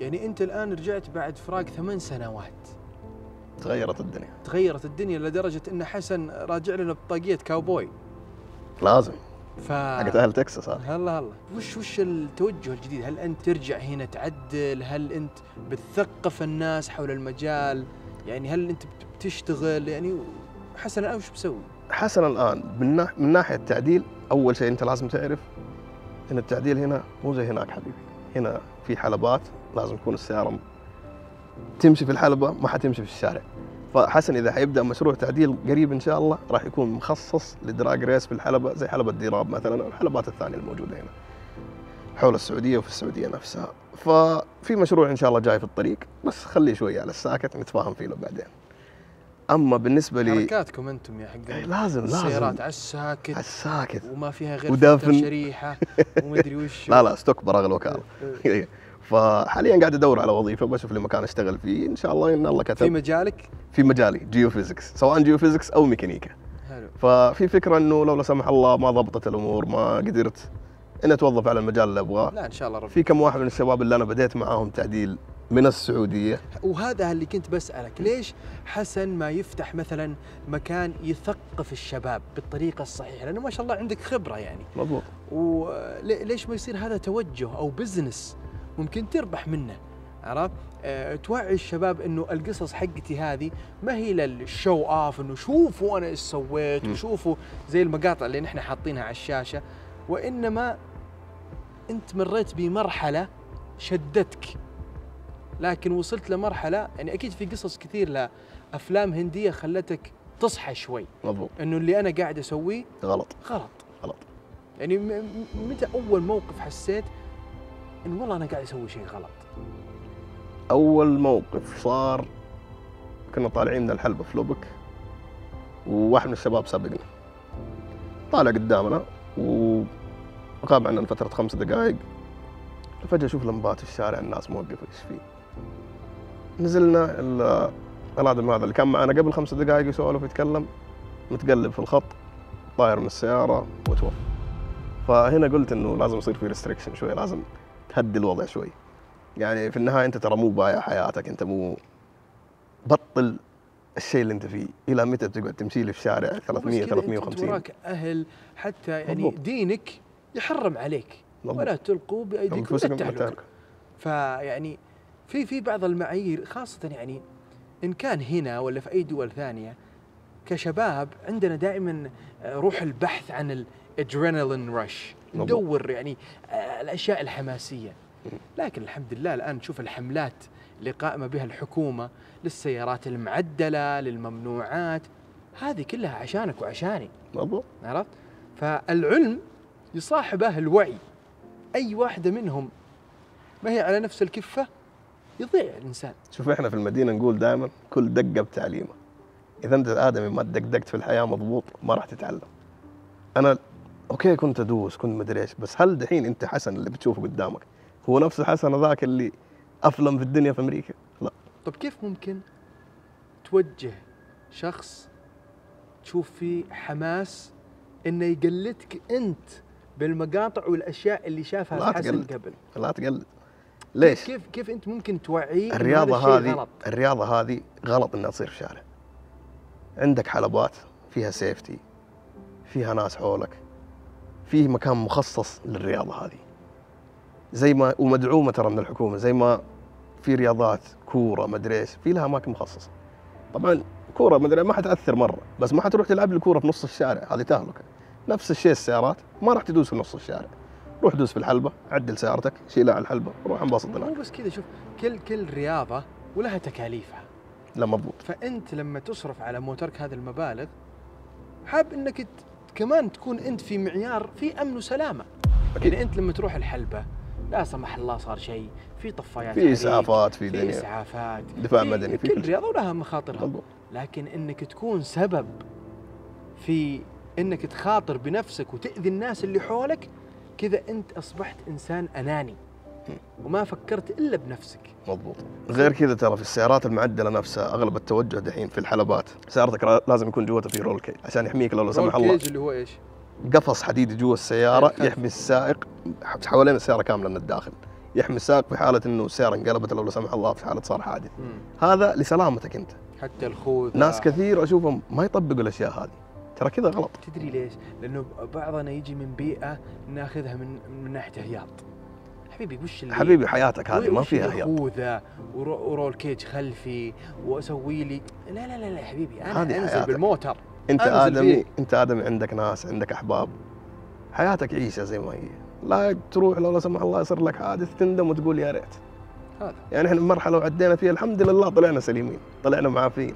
يعني انت الان رجعت بعد فراق 8 سنوات. تغيرت الدنيا. تغيرت الدنيا لدرجه ان حسن راجع لنا بطاقيه كاوبوي. لازم. حقت اهل تكساس هذه. هلا وش التوجه الجديد؟ هل انت ترجع هنا تعدل؟ هل انت بتثقف الناس حول المجال؟ يعني هل انت بتشتغل؟ يعني حسن الان وش بسوي؟ حسن الان من ناحيه التعديل، اول شيء انت لازم تعرف ان التعديل هنا مو زي هناك حبيبي. هنا في حلبات لازم تكون السياره تمشي في الحلبه، ما حتمشي في الشارع. فحسن اذا حيبدا مشروع تعديل قريب ان شاء الله راح يكون مخصص للدراج ريس في الحلبه، زي حلبه ديراب مثلا او الحلبات الثانيه الموجوده هنا حول السعوديه وفي السعوديه نفسها. ففي مشروع ان شاء الله جاي في الطريق، بس خليه شويه على الساكت نتفاهم فيه له بعدين. اما بالنسبه لي حركاتكم انتم يا حق لازم السيارات على الساكت، على الساكت، وما فيها غير ودافن شريحه ومدري وش. لا ستوك براغ الوكاله. فحاليا قاعد ادور على وظيفه، بشوف لي مكان اشتغل فيه ان شاء الله، ان الله كتب. في مجالك؟ في مجالي جيوفيزكس، سواء جيوفيزكس او ميكانيكا. حلو. ففي فكره انه لو لا سمح الله ما ضبطت الامور، ما قدرت ان اتوظف على المجال اللي ابغاه، لا ان شاء الله ربي. في كم واحد من الشباب اللي انا بديت معاهم تعديل من السعوديه. وهذا اللي كنت بسالك، ليش حسن ما يفتح مثلا مكان يثقف الشباب بالطريقه الصحيحه؟ لانه ما شاء الله عندك خبره يعني. مضبوط. وليش ما يصير هذا توجه او بزنس ممكن تربح منه؟ عرفت؟ توعي الشباب انه القصص حقتي هذه ما هي للشو اوف، انه شوفوا انا ايش سويت وشوفوا زي المقاطع اللي نحن حاطينها على الشاشه، وانما انت مريت بمرحله شدتك، لكن وصلت لمرحله يعني اكيد في قصص كثير لافلام هنديه خلتك تصحى شوي. مضبوط. انه اللي انا قاعد اسويه غلط. يعني متى اول موقف حسيت انه والله انا قاعد اسوي شيء غلط؟ اول موقف صار كنا طالعين من الحلبة في لوبك، وواحد من الشباب سبقنا، طالع قدامنا وغاب عنا فترة 5 دقائق. فجأة اشوف لمبات في الشارع، الناس موقفة، ايش فيه؟ نزلنا الادم هذا اللي كان معنا قبل 5 دقائق يسولف يتكلم، متقلب في الخط، طاير من السيارة وتوفى. فهنا قلت انه لازم يصير في ريستريكشن شوي، لازم تهدي الوضع شوي. يعني في النهاية انت ترى مو بايع حياتك، انت مو بطل الشيء اللي انت فيه، الى متى بتقعد تمشي لي في شارع 300 350؟ وراك اهل حتى يعني بالضبط. دينك يحرم عليك بالضبط. ولا تلقوا بايديكم الى التهلكه. بالتهلكة. فيعني في بعض المعايير خاصه يعني ان كان هنا ولا في اي دول ثانيه، كشباب عندنا دائما روح البحث عن الادرينالين رش، ندور يعني الاشياء الحماسيه. لكن الحمد لله الان نشوف الحملات اللي قائمه بها الحكومه للسيارات المعدله، للممنوعات، هذه كلها عشانك وعشاني. بالضبط. عرفت؟ فالعلم يصاحبه الوعي. اي واحده منهم ما هي على نفس الكفه يضيع الانسان. شوف احنا في المدينه نقول دائما كل دقه بتعليمه. اذا انت ادمي ما دقدقت في الحياه مضبوط ما راح تتعلم. انا اوكي كنت ادوس كنت مدري ايش، بس هل دحين انت حسن اللي بتشوفه قدامك هو نفس الحسن ذاك اللي افلم في الدنيا في امريكا؟ لا. طب كيف ممكن توجه شخص تشوف فيه حماس انه يقلدك انت بالمقاطع والاشياء اللي شافها الحسن قبل؟ لا تقلد. ليش؟ كيف انت ممكن توعيه الرياضه هذه غلط انها تصير في الشارع. عندك حلبات فيها سيفتي، فيها ناس حولك، فيه مكان مخصص للرياضه هذه، زي ما ومدعومه ترى من الحكومه، زي ما في رياضات كوره مدري ايش في لها اماكن مخصصه. طبعا كوره مدري ما حتاثر مره، بس ما حتروح تلعب الكوره في نص الشارع، هذه تهلكه. نفس الشيء السيارات ما راح تدوس في نص الشارع، روح دوس في الحلبه، عدل سيارتك، شيلها على الحلبه، روح انبسط هناك. مو بس كذا، شوف كل رياضه ولها تكاليفها. لا مضبوط. فانت لما تصرف على موترك هذه المبالغ، حاب انك كمان تكون انت في معيار في امن وسلامه. يعني انت لما تروح الحلبه لا سمح الله صار شيء، في طفايات، في اسعافات، في دنيا، في اسعافات، دفاع مدني، في كل رياضه ولها مخاطرها. مضبوط. لكن انك تكون سبب في انك تخاطر بنفسك وتاذي الناس اللي حولك، كذا انت اصبحت انسان اناني وما فكرت الا بنفسك. مضبوط. غير كذا ترى في السيارات المعدله نفسها اغلب التوجه دحين في الحلبات سيارتك لازم يكون جوتها في رول كيج عشان يحميك لو لا سمح الله. رول كيج اللي هو ايش؟ قفص حديدي جوا السياره يحمي السائق حوالين السياره كامله من الداخل، يحمي السائق في حاله انه السياره انقلبت لو لا سمح الله في حاله صار حادث. هذا لسلامتك انت. حتى الخوذه، ناس كثير اشوفهم ما يطبقوا الاشياء هذه، ترى كذا غلط. تدري ليش؟ لانه بعضنا يجي من بيئه ناخذها من ناحيه هياط. حبيبي وش اللي حبيبي حياتك هذه ما فيها هياط. خوذه ورول كيج خلفي واسوي لي لا لا لا لا حبيبي، انا انزل حياتك. بالموتر. انت ادمي انت ادمي عندك ناس، عندك احباب، حياتك عيشها زي ما هي، لا تروح لو لا سمح الله يصير لك حادث تندم وتقول يا ريت. هذا يعني احنا مرحله وعدينا فيها الحمد لله، طلعنا سليمين، طلعنا معافين.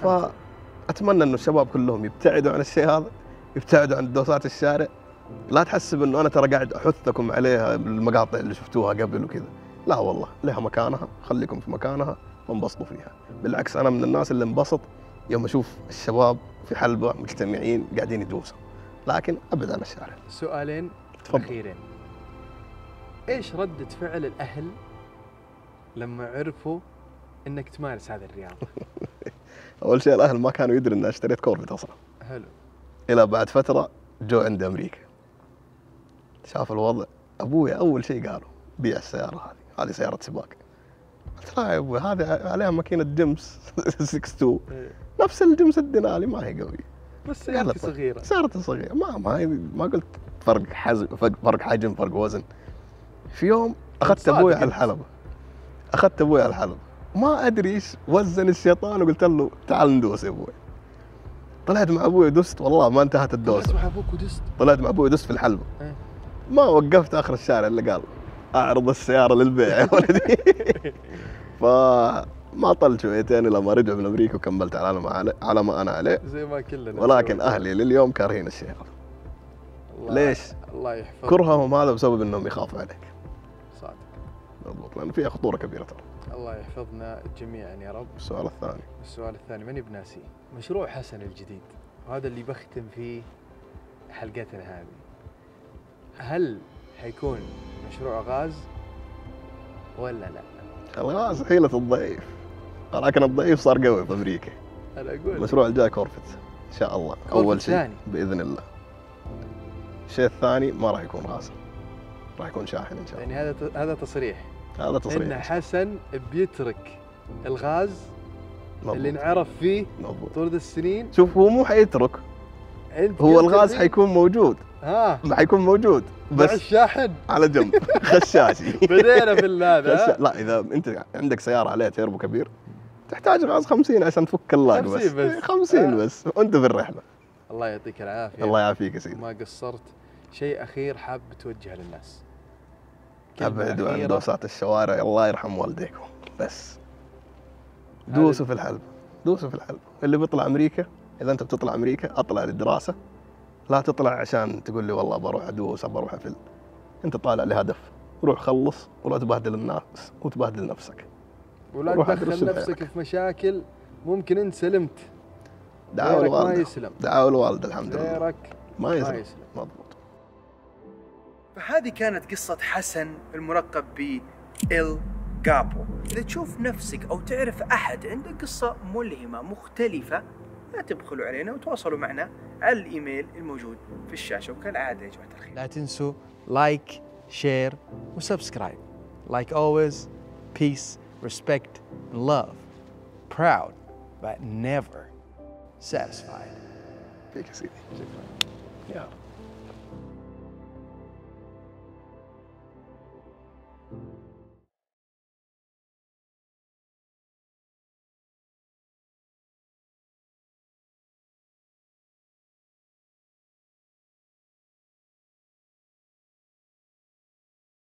فاتمنى انه الشباب كلهم يبتعدوا عن الشيء هذا، يبتعدوا عن دوسات الشارع. لا تحسب انه انا ترى قاعد احثكم عليها بالمقاطع اللي شفتوها قبل وكذا، لا والله لها مكانها، خليكم في مكانها وانبسطوا فيها. بالعكس انا من الناس اللي انبسط يوم اشوف الشباب في حلبة مجتمعين قاعدين يدوسوا، لكن ابعد عن الشارع. سؤالين تفضل. اخيرين. ايش ردة فعل الاهل لما عرفوا انك تمارس هذه الرياضة؟ اول شيء الاهل ما كانوا يدروا اني اشتريت كورفت اصلا. حلو. الى بعد فتره جو عند امريكا، شاف الوضع، ابوي اول شيء قالوا بيع السياره هذه سياره سباق. قلت لا يا ابوي هذه عليها ماكينه جيمس 62 نفس الجيمس الدنالي ما هي قويه، بس سيارتي صغيره. سيارتي صغيره، ما قلت فرق حجم فرق وزن. في يوم اخذت ابوي على الحلبة، ما ادري ايش وزن الشيطان وقلت له تعال ندوس يا ابوي. طلعت مع ابوي ودست، والله ما انتهت الدوسه. طلعت مع ابوك ودست؟ طلعت مع ابوي ودست في الحلبة. ما وقفت اخر الشارع الا قال اعرض السياره للبيع يا ولدي. فما طلت شويتين الى ما رجع من امريكا وكملت على ما انا عليه زي ما كلنا. ولكن اهلي لليوم كارهين الشيء هذا. ليش؟ الله يحفظك. كرههم هذا بسبب انهم يخافوا عليك. صادق. بالضبط، لان فيها خطوره كبيره ترى. الله يحفظنا جميعا يا رب. السؤال الثاني ماني بناسي، مشروع حسن الجديد، وهذا اللي بختم فيه حلقتنا هذه. هل حيكون مشروع غاز ولا لا؟ الغاز حيلة الضعيف، ولكن الضعيف صار قوي في امريكا. انا اقول المشروع الجاي كورفت ان شاء الله. اول شيء باذن الله. الشيء الثاني ما راح يكون غاز، راح يكون شاحن ان شاء الله. يعني هذا تصريح. هذا تصريح ان حسن بيترك الغاز اللي انعرف فيه مضبوط. طول السنين. شوف هو مو حيترك، انت هو قلت الغاز لي- حيكون موجود، ها حيكون موجود مع بس الشاحن. على جنب خشاشي. بدينا في هذا. لا اذا انت عندك سياره عليها تيربو كبير تحتاج غاز 50 عشان تفك اللاق 50 بس. 50 بس وانت في الرحله. الله يعطيك العافيه. الله يعافيك يا سيدي. ما قصرت. شيء اخير حاب توجهه للناس. كلمة ابعدوا عن أخيرة. دوسات الشوارع، الله يرحم والديكم. بس دوسوا في الحلب، دوسوا في الحلب. اللي بيطلع امريكا، اذا انت بتطلع امريكا اطلع للدراسه، لا تطلع عشان تقول لي والله بروح ادوس بروح افل. انت طالع لهدف، روح خلص ولا تبهدل الناس وتبهدل نفسك. ولا روح أدرس تدخل في نفسك حياتك. في مشاكل ممكن انت سلمت. دعاء غيرك ما الوالده، يسلم. دعاء الوالده الحمد لله غيرك ما ما يسلم. يسلم. مضبوط. فهذه كانت قصة حسن الملقب ب إل جابو. إذا تشوف نفسك أو تعرف أحد عنده قصة ملهمة مختلفة، لا تبخلوا علينا وتواصلوا معنا على الإيميل الموجود في الشاشة. وكالعادة يا جماعة الخير، لا تنسوا لايك شير وسبسكرايب. Like always, peace, respect and love. Proud but never satisfied. فيك يا سيدي. شكرا. يا رب.